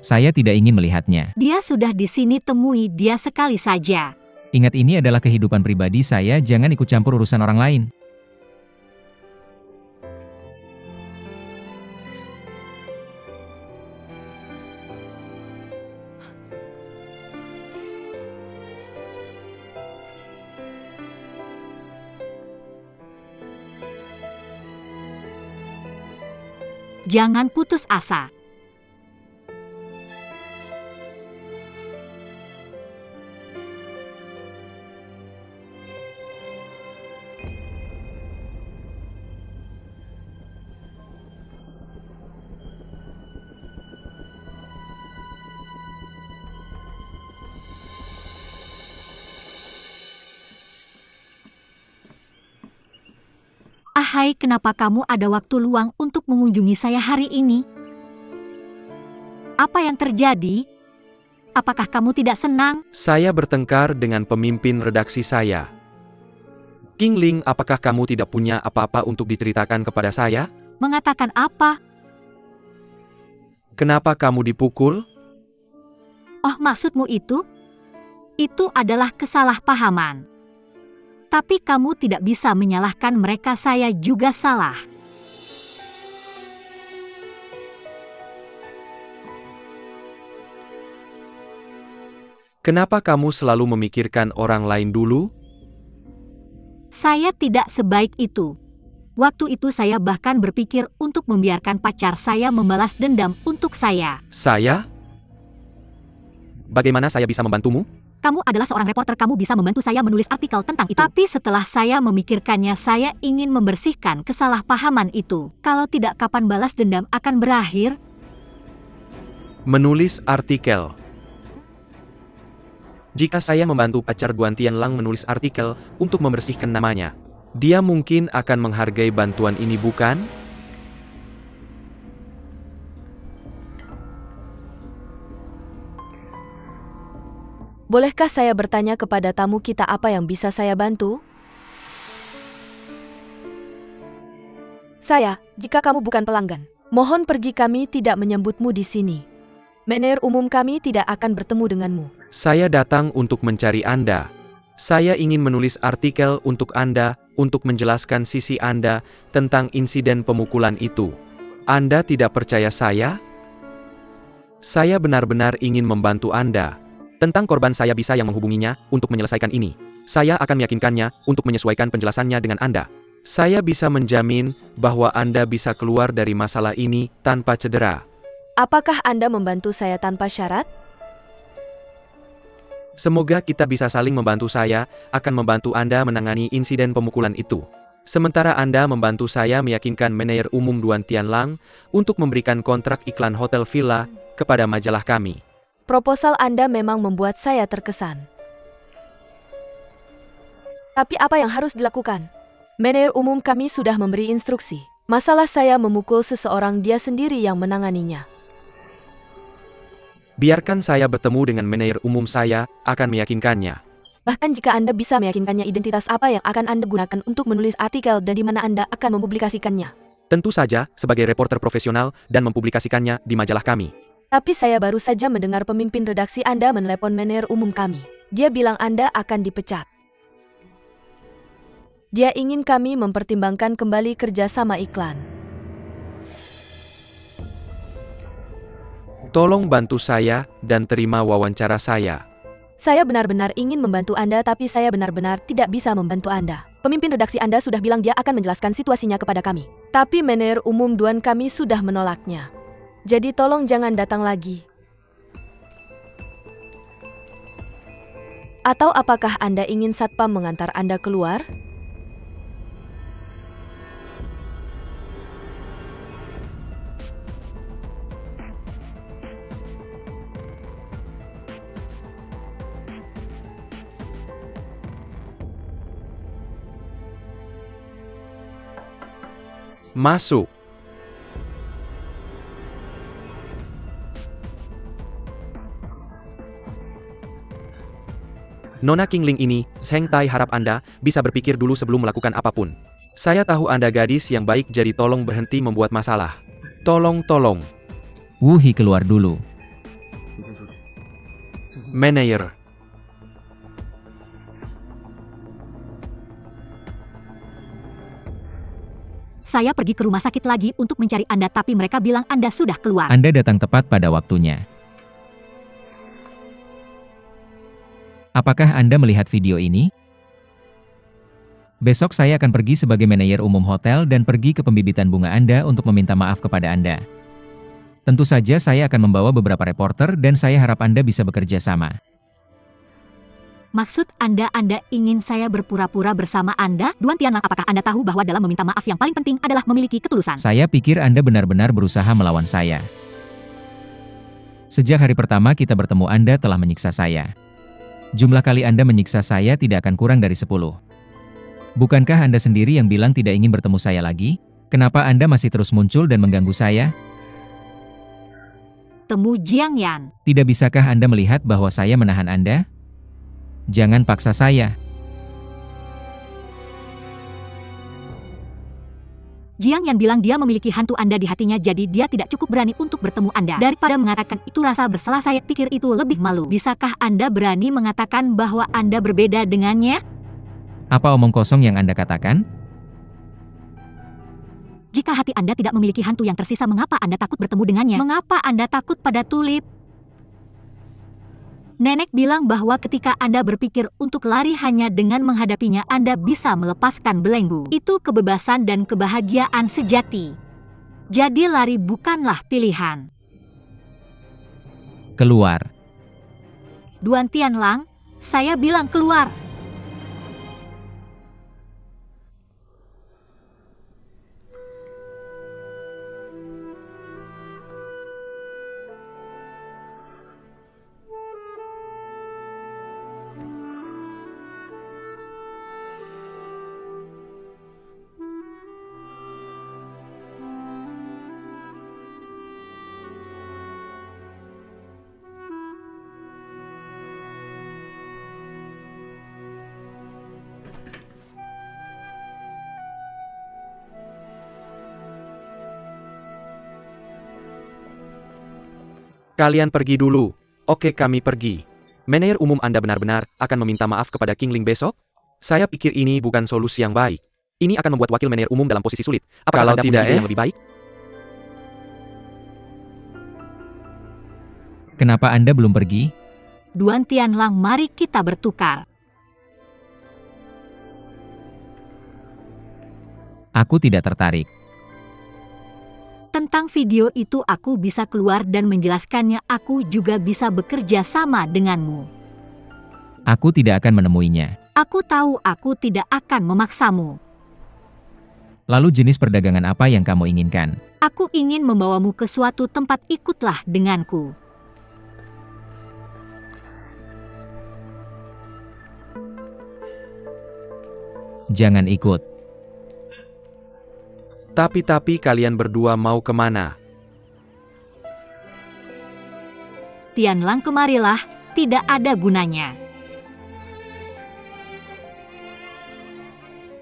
Saya tidak ingin melihatnya. Dia sudah di sini, temui dia sekali saja. Ingat, ini adalah kehidupan pribadi saya, jangan ikut campur urusan orang lain. Jangan putus asa. Ahai, kenapa kamu ada waktu luang untuk mengunjungi saya hari ini? Apa yang terjadi? Apakah kamu tidak senang? Saya bertengkar dengan pemimpin redaksi saya. Qingling, apakah kamu tidak punya apa-apa untuk diceritakan kepada saya? Mengatakan apa? Kenapa kamu dipukul? Oh, maksudmu itu? Itu adalah kesalahpahaman. Tapi kamu tidak bisa menyalahkan mereka, saya juga salah. Kenapa kamu selalu memikirkan orang lain dulu? Saya tidak sebaik itu. Waktu itu saya bahkan berpikir untuk membiarkan pacar saya membalas dendam untuk saya. Saya? Bagaimana saya bisa membantumu? Kamu adalah seorang reporter, kamu bisa membantu saya menulis artikel tentang itu. Tapi setelah saya memikirkannya, saya ingin membersihkan kesalahpahaman itu. Kalau tidak, kapan balas dendam akan berakhir? Menulis artikel. Jika saya membantu pacar Guan Tianlang menulis artikel untuk membersihkan namanya, dia mungkin akan menghargai bantuan ini, bukan? Bolehkah saya bertanya kepada tamu kita apa yang bisa saya bantu? Saya, jika kamu bukan pelanggan, mohon pergi, kami tidak menyambutmu di sini. Manajer umum kami tidak akan bertemu denganmu. Saya datang untuk mencari Anda. Saya ingin menulis artikel untuk Anda, untuk menjelaskan sisi Anda tentang insiden pemukulan itu. Anda tidak percaya saya? Saya benar-benar ingin membantu Anda. Tentang korban saya bisa yang menghubunginya untuk menyelesaikan ini. Saya akan meyakinkannya untuk menyesuaikan penjelasannya dengan Anda. Saya bisa menjamin bahwa Anda bisa keluar dari masalah ini tanpa cedera. Apakah Anda membantu saya tanpa syarat? Semoga kita bisa saling membantu. Saya akan membantu Anda menangani insiden pemukulan itu. Sementara Anda membantu saya meyakinkan manajer umum Guan Tianlang untuk memberikan kontrak iklan hotel villa kepada majalah kami. Proposal Anda memang membuat saya terkesan. Tapi apa yang harus dilakukan? Manajer umum kami sudah memberi instruksi. Masalah saya memukul seseorang, dia sendiri yang menanganinya. Biarkan saya bertemu dengan manajer umum, saya akan meyakinkannya. Bahkan jika Anda bisa meyakinkannya, identitas apa yang akan Anda gunakan untuk menulis artikel dan di mana Anda akan mempublikasikannya? Tentu saja, sebagai reporter profesional dan mempublikasikannya di majalah kami. Tapi saya baru saja mendengar pemimpin redaksi Anda menelepon manajer umum kami. Dia bilang Anda akan dipecat. Dia ingin kami mempertimbangkan kembali kerjasama iklan. Tolong bantu saya dan terima wawancara saya. Saya benar-benar ingin membantu Anda, tapi saya benar-benar tidak bisa membantu Anda. Pemimpin redaksi Anda sudah bilang dia akan menjelaskan situasinya kepada kami. Tapi manajer umum Duan kami sudah menolaknya. Jadi tolong jangan datang lagi. Atau apakah Anda ingin satpam mengantar Anda keluar? Masuk. Nona Qingling ini, Zheng Tai harap Anda bisa berpikir dulu sebelum melakukan apapun. Saya tahu Anda gadis yang baik, jadi tolong berhenti membuat masalah. Tolong. Wu Hi keluar dulu. Manajer. Saya pergi ke rumah sakit lagi untuk mencari Anda, tapi mereka bilang Anda sudah keluar. Anda datang tepat pada waktunya. Apakah Anda melihat video ini? Besok saya akan pergi sebagai manajer umum hotel dan pergi ke pembibitan bunga Anda untuk meminta maaf kepada Anda. Tentu saja saya akan membawa beberapa reporter dan saya harap Anda bisa bekerja sama. Maksud Anda ingin saya berpura-pura bersama Anda? Duan Tianlang, apakah Anda tahu bahwa dalam meminta maaf yang paling penting adalah memiliki ketulusan? Saya pikir Anda benar-benar berusaha melawan saya. Sejak hari pertama kita bertemu Anda telah menyiksa saya. Jumlah kali Anda menyiksa saya tidak akan kurang dari 10. Bukankah Anda sendiri yang bilang tidak ingin bertemu saya lagi? Kenapa Anda masih terus muncul dan mengganggu saya? Temu Jiang Yan. Tidak bisakah Anda melihat bahwa saya menahan Anda? Jangan paksa saya. Jiang Yan bilang dia memiliki hantu Anda di hatinya, jadi dia tidak cukup berani untuk bertemu Anda. Daripada mengatakan itu rasa bersalah, saya pikir itu lebih malu. Bisakah Anda berani mengatakan bahwa Anda berbeda dengannya? Apa omong kosong yang Anda katakan? Jika hati Anda tidak memiliki hantu yang tersisa, mengapa Anda takut bertemu dengannya? Mengapa Anda takut pada tulip? Nenek bilang bahwa ketika Anda berpikir untuk lari hanya dengan menghadapinya, Anda bisa melepaskan belenggu. Itu kebebasan dan kebahagiaan sejati. Jadi lari bukanlah pilihan. Keluar. Duan Tianlang, Saya bilang keluar. Kalian pergi dulu. Oke, kami pergi. Manajer umum Anda benar-benar akan meminta maaf kepada King Ling besok? Saya pikir ini bukan solusi yang baik. Ini akan membuat wakil manajer umum dalam posisi sulit. Apakah Anda punya ide yang lebih baik? Kenapa Anda belum pergi? Duan Tianlang, mari kita bertukar. Aku tidak tertarik. Tentang video itu aku bisa keluar dan menjelaskannya. Aku juga bisa bekerja sama denganmu. Aku tidak akan menemuinya. Aku tahu aku tidak akan memaksamu. Lalu jenis perdagangan apa yang kamu inginkan? Aku ingin membawamu ke suatu tempat, ikutlah denganku. Jangan ikut. Tapi kalian berdua mau kemana? Tianlang, kemarilah, tidak ada gunanya.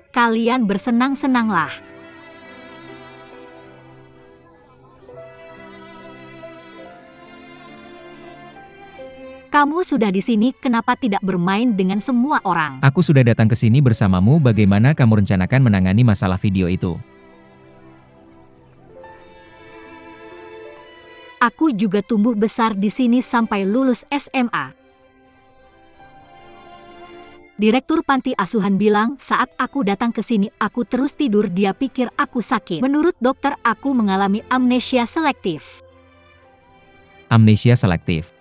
Kalian bersenang-senanglah. Kamu sudah di sini, kenapa tidak bermain dengan semua orang? Aku sudah datang ke sini bersamamu. Bagaimana kamu rencanakan menangani masalah video itu? Aku juga tumbuh besar di sini sampai lulus SMA. Direktur panti asuhan bilang saat aku datang ke sini aku terus tidur. Dia pikir aku sakit. Menurut dokter aku mengalami amnesia selektif. Amnesia selektif.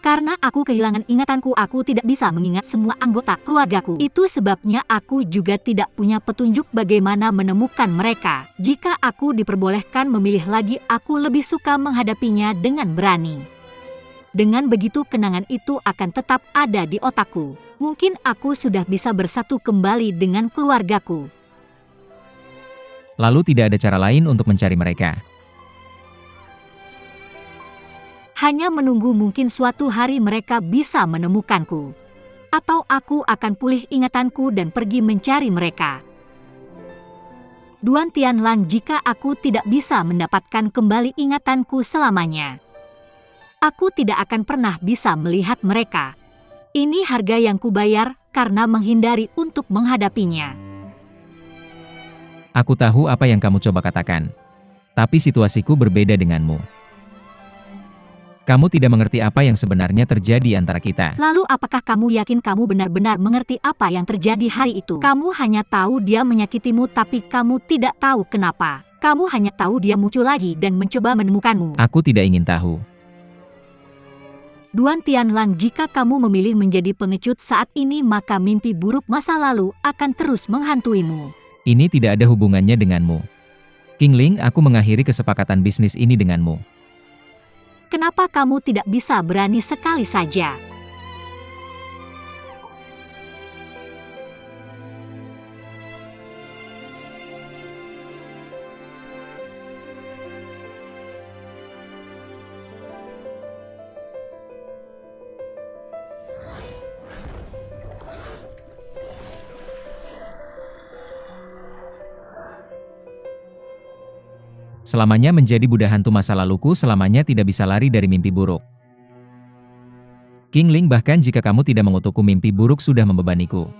Karena aku kehilangan ingatanku, aku tidak bisa mengingat semua anggota keluargaku. Itu sebabnya aku juga tidak punya petunjuk bagaimana menemukan mereka. Jika aku diperbolehkan memilih lagi, aku lebih suka menghadapinya dengan berani. Dengan begitu kenangan itu akan tetap ada di otakku. Mungkin aku sudah bisa bersatu kembali dengan keluargaku. Lalu tidak ada cara lain untuk mencari mereka. Hanya menunggu, mungkin suatu hari mereka bisa menemukanku. Atau aku akan pulih ingatanku dan pergi mencari mereka. Duan Tianlang, jika aku tidak bisa mendapatkan kembali ingatanku selamanya, aku tidak akan pernah bisa melihat mereka. Ini harga yang kubayar karena menghindari untuk menghadapinya. Aku tahu apa yang kamu coba katakan. Tapi situasiku berbeda denganmu. Kamu tidak mengerti apa yang sebenarnya terjadi antara kita. Lalu apakah kamu yakin kamu benar-benar mengerti apa yang terjadi hari itu? Kamu hanya tahu dia menyakitimu, tapi kamu tidak tahu kenapa. Kamu hanya tahu dia muncul lagi dan mencoba menemukanmu. Aku tidak ingin tahu. Duan Tianlang, jika kamu memilih menjadi pengecut saat ini, maka mimpi buruk masa lalu akan terus menghantuimu. Ini tidak ada hubungannya denganmu. King Ling, aku mengakhiri kesepakatan bisnis ini denganmu. Kenapa kamu tidak bisa berani sekali saja? Selamanya menjadi budak hantu masa laluku, selamanya tidak bisa lari dari mimpi buruk. King Ling, bahkan jika kamu tidak mengutukku, mimpi buruk sudah membebaniku.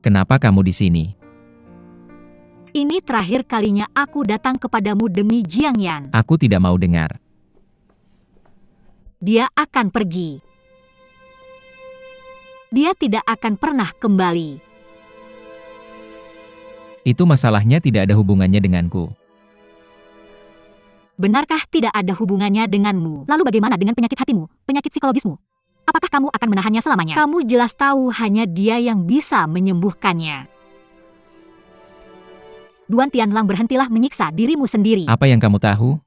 Kenapa kamu di sini? Ini terakhir kalinya aku datang kepadamu demi Jiang Yan. Aku tidak mau dengar. Dia akan pergi. Dia tidak akan pernah kembali. Itu masalahnya tidak ada hubungannya denganku. Benarkah tidak ada hubungannya denganmu? Lalu bagaimana dengan penyakit hatimu, penyakit psikologismu? Apakah kamu akan menahannya selamanya? Kamu jelas tahu hanya dia yang bisa menyembuhkannya. Duan Tianlang, berhentilah menyiksa dirimu sendiri. Apa yang kamu tahu?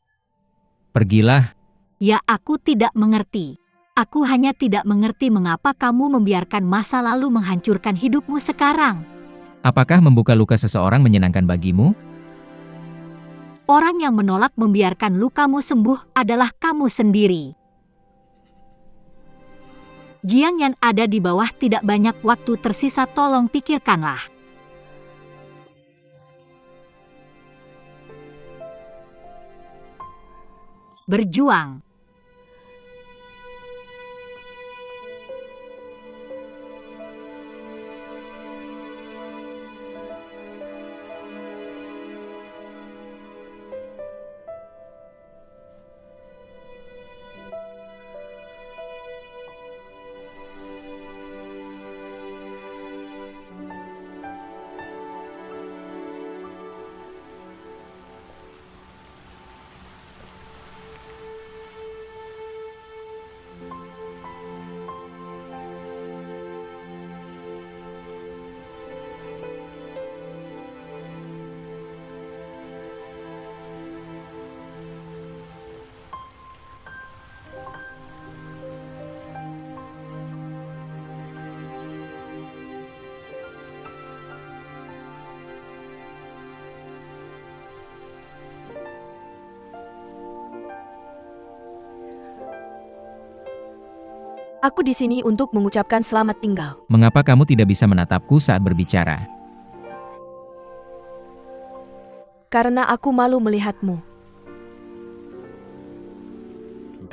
Pergilah. Ya, aku tidak mengerti. Aku hanya tidak mengerti mengapa kamu membiarkan masa lalu menghancurkan hidupmu sekarang. Apakah membuka luka seseorang menyenangkan bagimu? Orang yang menolak membiarkan lukamu sembuh adalah kamu sendiri. Jiang yang ada di bawah, tidak banyak waktu tersisa, tolong pikirkanlah. Berjuang. Aku di sini untuk mengucapkan selamat tinggal. Mengapa kamu tidak bisa menatapku saat berbicara? Karena aku malu melihatmu.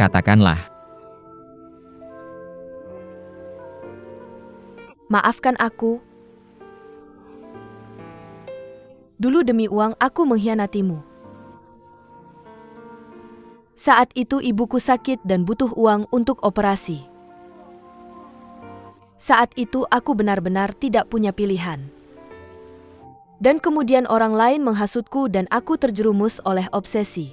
Katakanlah. Maafkan aku. Dulu demi uang aku mengkhianatimu. Saat itu ibuku sakit dan butuh uang untuk operasi. Saat itu aku benar-benar tidak punya pilihan. Dan kemudian orang lain menghasutku dan aku terjerumus oleh obsesi.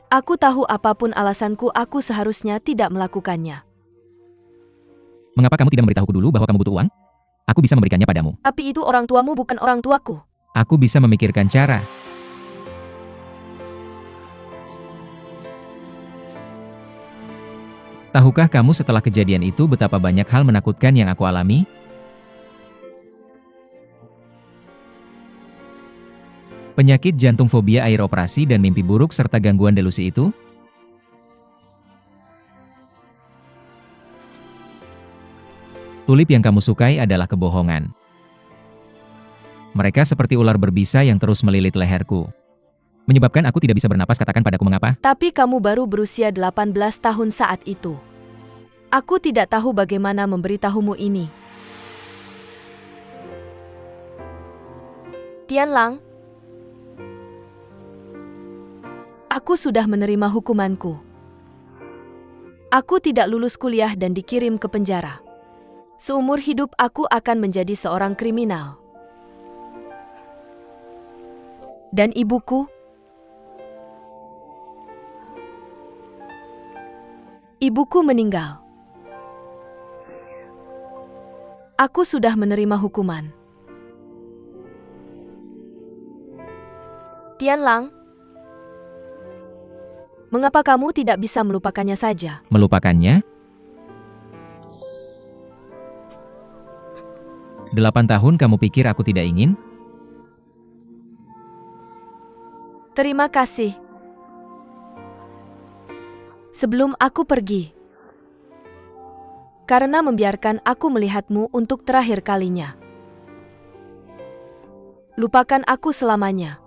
Aku tahu apapun alasanku, aku seharusnya tidak melakukannya. Mengapa kamu tidak memberitahuku dulu bahwa kamu butuh uang? Aku bisa memberikannya padamu. Tapi itu orang tuamu, bukan orang tuaku. Aku bisa memikirkan cara. Tahukah kamu setelah kejadian itu betapa banyak hal menakutkan yang aku alami? Penyakit jantung, fobia air operasi, dan mimpi buruk serta gangguan delusi itu? Tulip yang kamu sukai adalah kebohongan. Mereka seperti ular berbisa yang terus melilit leherku. Menyebabkan aku tidak bisa bernapas. Katakan padaku mengapa? Tapi kamu baru berusia 18 tahun saat itu. Aku tidak tahu bagaimana memberitahumu ini. Tianlang, aku sudah menerima hukumanku. Aku tidak lulus kuliah dan dikirim ke penjara. Seumur hidup aku akan menjadi seorang kriminal. Dan ibuku? Ibuku meninggal. Aku sudah menerima hukuman. Tianlang, mengapa kamu tidak bisa melupakannya saja? Melupakannya? 8 tahun kamu pikir aku tidak ingin? Terima kasih. Sebelum aku pergi. Karena membiarkan aku melihatmu untuk terakhir kalinya. Lupakan aku selamanya.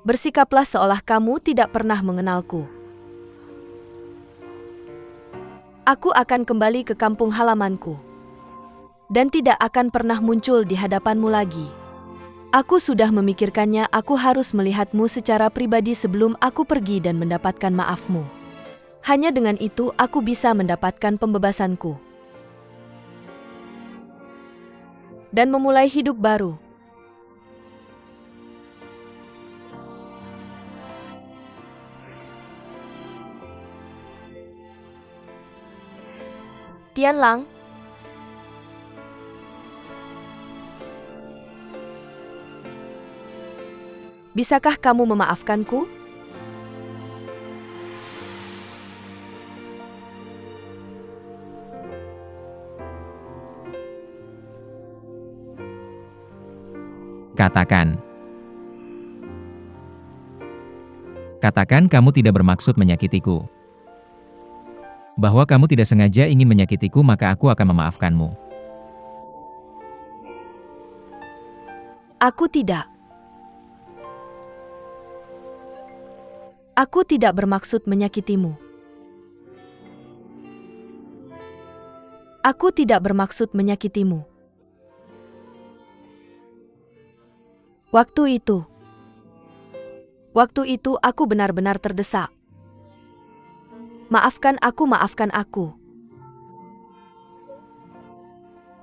Bersikaplah seolah kamu tidak pernah mengenalku. Aku akan kembali ke kampung halamanku. Dan tidak akan pernah muncul di hadapanmu lagi. Aku sudah memikirkannya, aku harus melihatmu secara pribadi sebelum aku pergi dan mendapatkan maafmu. Hanya dengan itu aku bisa mendapatkan pembebasanku. Dan memulai hidup baru. Tianlang, bisakah kamu memaafkanku? Katakan. Katakan kamu tidak bermaksud menyakitiku. Bahwa kamu tidak sengaja ingin menyakitiku, maka aku akan memaafkanmu. Aku tidak. Aku tidak bermaksud menyakitimu. Aku tidak bermaksud menyakitimu. Waktu itu aku benar-benar terdesak. Maafkan aku, maafkan aku.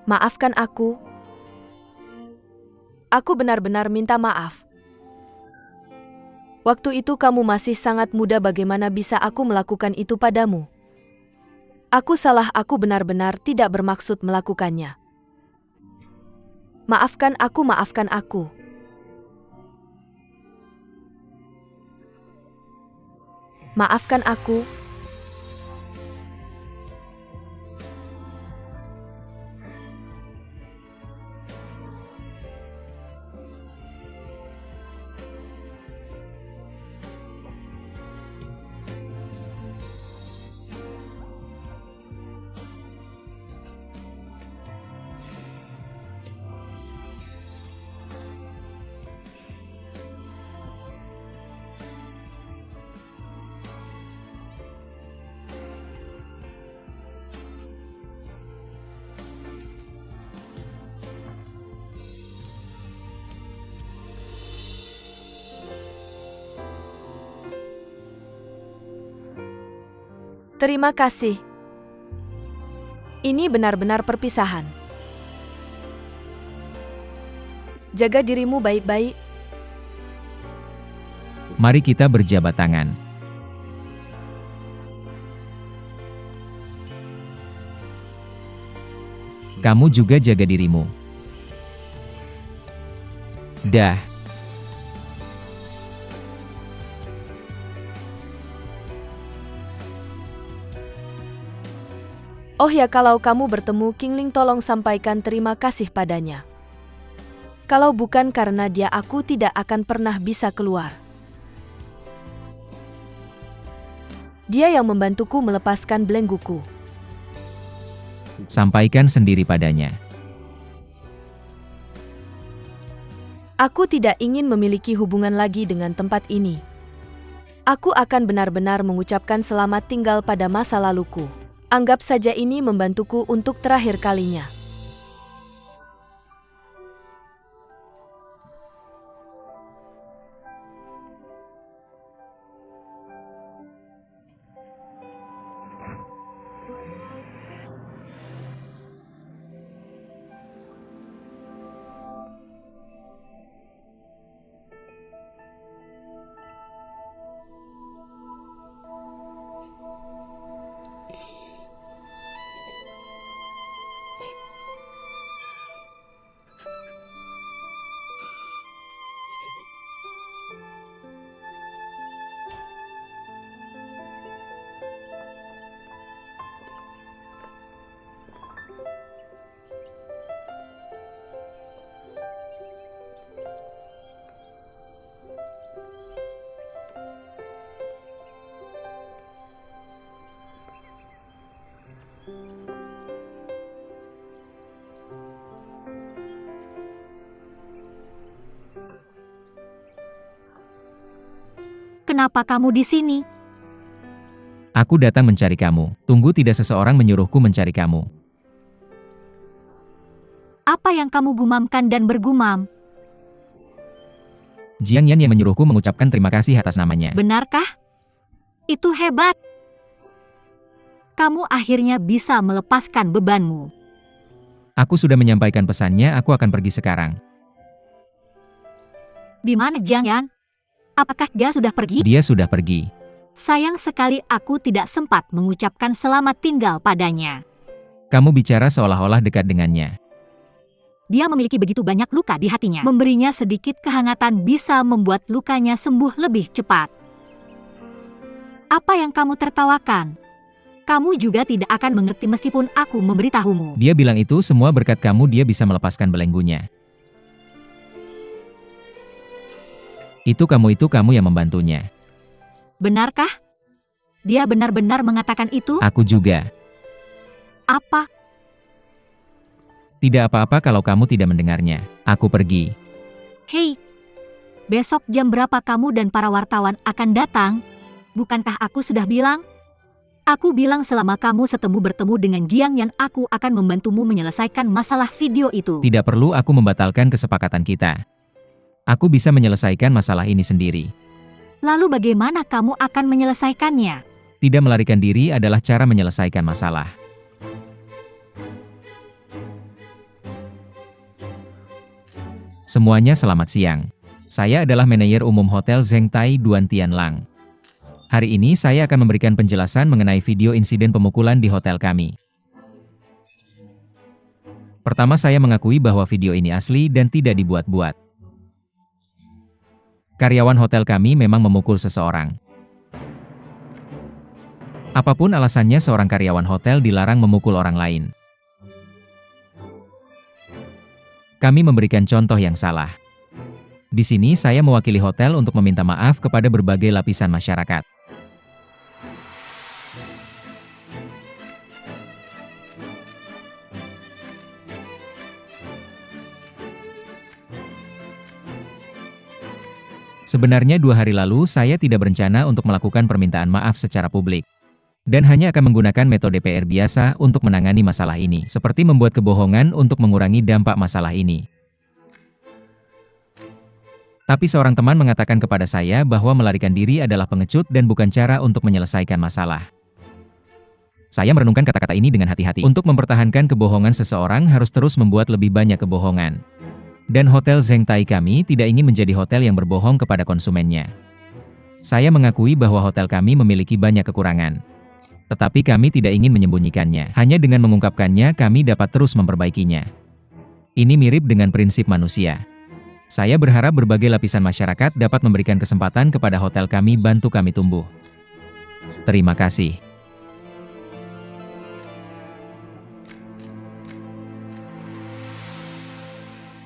Maafkan aku. Aku benar-benar minta maaf. Waktu itu kamu masih sangat muda, bagaimana bisa aku melakukan itu padamu? Aku salah, aku benar-benar tidak bermaksud melakukannya. Maafkan aku, maafkan aku. Maafkan aku. Terima kasih. Ini benar-benar perpisahan. Jaga dirimu baik-baik. Mari kita berjabat tangan. Kamu juga jaga dirimu. Dah. Oh ya, kalau kamu bertemu Qingling, tolong sampaikan terima kasih padanya. Kalau bukan karena dia, aku tidak akan pernah bisa keluar. Dia yang membantuku melepaskan belengguku. Sampaikan sendiri padanya. Aku tidak ingin memiliki hubungan lagi dengan tempat ini. Aku akan benar-benar mengucapkan selamat tinggal pada masa laluku. Anggap saja ini membantuku untuk terakhir kalinya. Kenapa kamu di sini? Aku datang mencari kamu. Tunggu, tidak seseorang menyuruhku mencari kamu. Apa yang kamu gumamkan dan bergumam? Jiang Yan yang menyuruhku mengucapkan terima kasih atas namanya. Benarkah? Itu hebat. kamu akhirnya bisa melepaskan bebanmu. Aku sudah menyampaikan pesannya, aku akan pergi sekarang. Di mana Jiang Yan? Apakah dia sudah pergi? Dia sudah pergi. Sayang sekali aku tidak sempat mengucapkan selamat tinggal padanya. Kamu bicara seolah-olah dekat dengannya. Dia memiliki begitu banyak luka di hatinya. Memberinya sedikit kehangatan bisa membuat lukanya sembuh lebih cepat. Apa yang kamu tertawakan? Kamu juga tidak akan mengerti meskipun aku memberitahumu. Dia bilang itu semua berkat kamu dia bisa melepaskan belenggunya. Itu kamu yang membantunya. Benarkah? Dia benar-benar mengatakan itu? Aku juga. Apa? Tidak apa-apa kalau kamu tidak mendengarnya. Aku pergi. Hei, besok jam berapa kamu dan para wartawan akan datang? Bukankah aku sudah bilang? Aku bilang selama kamu bertemu dengan Jiang Yan, aku akan membantumu menyelesaikan masalah video itu. Tidak perlu aku membatalkan kesepakatan kita. Aku bisa menyelesaikan masalah ini sendiri. Lalu bagaimana kamu akan menyelesaikannya? Tidak melarikan diri adalah cara menyelesaikan masalah. Semuanya selamat siang. Saya adalah manajer umum Hotel Zhengtai Duan Tianlang. Hari ini saya akan memberikan penjelasan mengenai video insiden pemukulan di hotel kami. Pertama saya mengakui bahwa video ini asli dan tidak dibuat-buat. Karyawan hotel kami memang memukul seseorang. Apapun alasannya seorang karyawan hotel dilarang memukul orang lain. Kami memberikan contoh yang salah. Di sini saya mewakili hotel untuk meminta maaf kepada berbagai lapisan masyarakat. Sebenarnya 2 hari lalu saya tidak berencana untuk melakukan permintaan maaf secara publik. Dan hanya akan menggunakan metode PR biasa untuk menangani masalah ini, seperti membuat kebohongan untuk mengurangi dampak masalah ini. Tapi seorang teman mengatakan kepada saya bahwa melarikan diri adalah pengecut dan bukan cara untuk menyelesaikan masalah. Saya merenungkan kata-kata ini dengan hati-hati. Untuk mempertahankan kebohongan seseorang harus terus membuat lebih banyak kebohongan. Dan Hotel Zhengtai kami tidak ingin menjadi hotel yang berbohong kepada konsumennya. Saya mengakui bahwa hotel kami memiliki banyak kekurangan. Tetapi kami tidak ingin menyembunyikannya. Hanya dengan mengungkapkannya kami dapat terus memperbaikinya. Ini mirip dengan prinsip manusia. Saya berharap berbagai lapisan masyarakat dapat memberikan kesempatan kepada hotel kami bantu kami tumbuh. Terima kasih.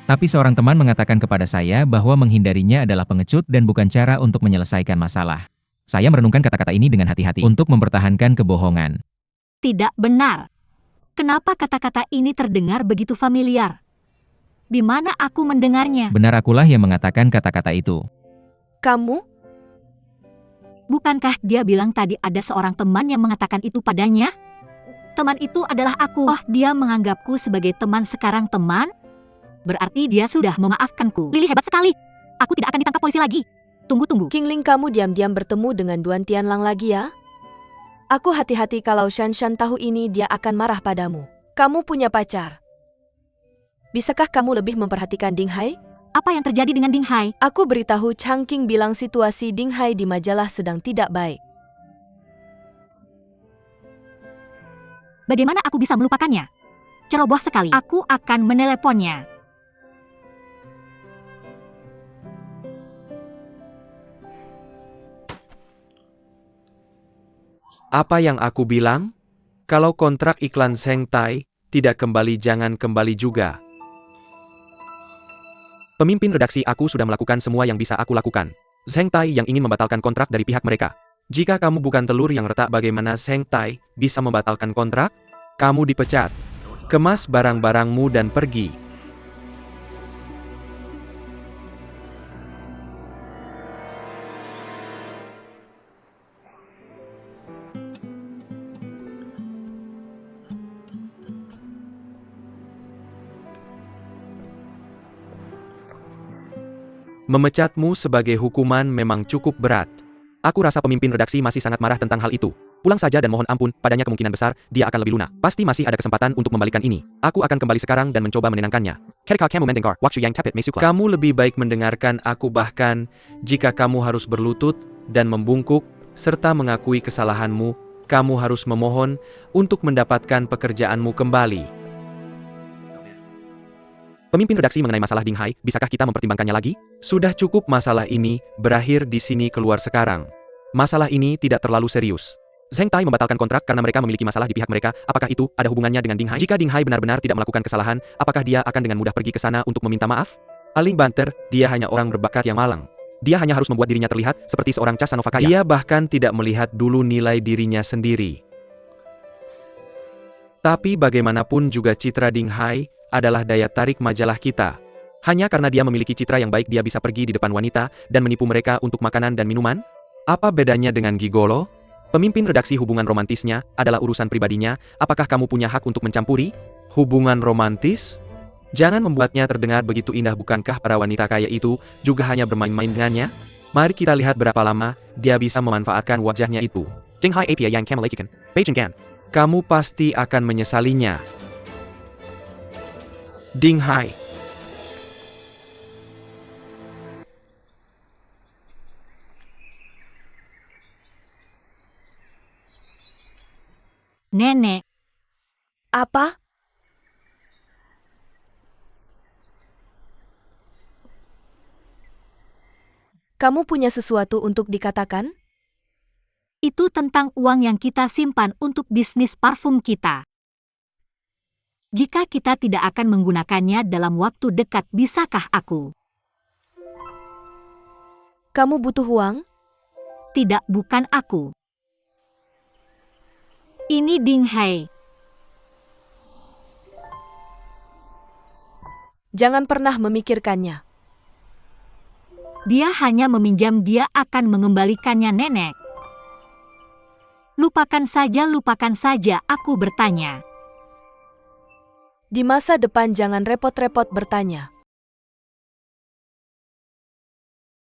Tapi seorang teman mengatakan kepada saya bahwa menghindarinya adalah pengecut dan bukan cara untuk menyelesaikan masalah. Saya merenungkan kata-kata ini dengan hati-hati untuk mempertahankan kebohongan. Tidak benar. Kenapa kata-kata ini terdengar begitu familiar? Di mana aku mendengarnya? Benar, akulah yang mengatakan kata-kata itu. Kamu? Bukankah dia bilang tadi ada seorang teman yang mengatakan itu padanya? Teman itu adalah aku. Oh, dia menganggapku sebagai teman sekarang teman? Berarti dia sudah memaafkanku. Lili hebat sekali. Aku tidak akan ditangkap polisi lagi. Tunggu. Qingling, kamu diam-diam bertemu dengan Duan Tianlang lagi ya? Aku hati-hati kalau Shanshan tahu ini dia akan marah padamu. Kamu punya pacar. Bisakah kamu lebih memperhatikan Ding Hai? Apa yang terjadi dengan Ding Hai? Aku beritahu Chang Qing bilang situasi Ding Hai di majalah sedang tidak baik. Bagaimana aku bisa melupakannya? Ceroboh sekali. Aku akan meneleponnya. Apa yang aku bilang? Kalau kontrak iklan Zhengtai tidak kembali, jangan kembali juga. Pemimpin redaksi aku sudah melakukan semua yang bisa aku lakukan. Zhengtai yang ingin membatalkan kontrak dari pihak mereka. Jika kamu bukan telur yang retak, bagaimana Zhengtai bisa membatalkan kontrak? Kamu dipecat. Kemas barang-barangmu dan pergi. Memecatmu sebagai hukuman memang cukup berat. Aku rasa pemimpin redaksi masih sangat marah tentang hal itu. Pulang saja dan mohon ampun, padanya kemungkinan besar, dia akan lebih lunak. Pasti masih ada kesempatan untuk membalikan ini. Aku akan kembali sekarang dan mencoba menenangkannya. Kamu lebih baik mendengarkan aku bahkan, jika kamu harus berlutut, dan membungkuk, serta mengakui kesalahanmu, kamu harus memohon, untuk mendapatkan pekerjaanmu kembali. Pemimpin redaksi mengenai masalah Ding Hai, bisakah kita mempertimbangkannya lagi? Sudah cukup masalah ini, berakhir di sini keluar sekarang. Masalah ini tidak terlalu serius. Zheng Tai membatalkan kontrak karena mereka memiliki masalah di pihak mereka. Apakah itu ada hubungannya dengan Ding Hai? Jika Ding Hai benar-benar tidak melakukan kesalahan, apakah dia akan dengan mudah pergi ke sana untuk meminta maaf? Aling banter, dia hanya orang berbakat yang malang. Dia hanya harus membuat dirinya terlihat seperti seorang Casanova kaya. Dia bahkan tidak melihat dulu nilai dirinya sendiri. Tapi bagaimanapun juga citra Ding Hai adalah daya tarik majalah kita. Hanya karena dia memiliki citra yang baik dia bisa pergi di depan wanita dan menipu mereka untuk makanan dan minuman? Apa bedanya dengan gigolo? Pemimpin redaksi hubungan romantisnya adalah urusan pribadinya, apakah kamu punya hak untuk mencampuri? Hubungan romantis? Jangan membuatnya terdengar begitu indah, bukankah para wanita kaya itu juga hanya bermain-main dengannya? Mari kita lihat berapa lama dia bisa memanfaatkan wajahnya itu. Kamu pasti akan menyesalinya. Ding Hai. Nenek, Apa? Kamu punya sesuatu untuk dikatakan? itu tentang uang yang kita simpan untuk bisnis parfum kita. Jika kita tidak akan menggunakannya dalam waktu dekat, bisakah aku? Kamu butuh uang? Tidak, bukan aku. Ini Ding Hai. Jangan pernah memikirkannya. Dia hanya meminjam, dia akan mengembalikannya, nenek. Lupakan saja, aku bertanya. Di masa depan jangan repot-repot bertanya.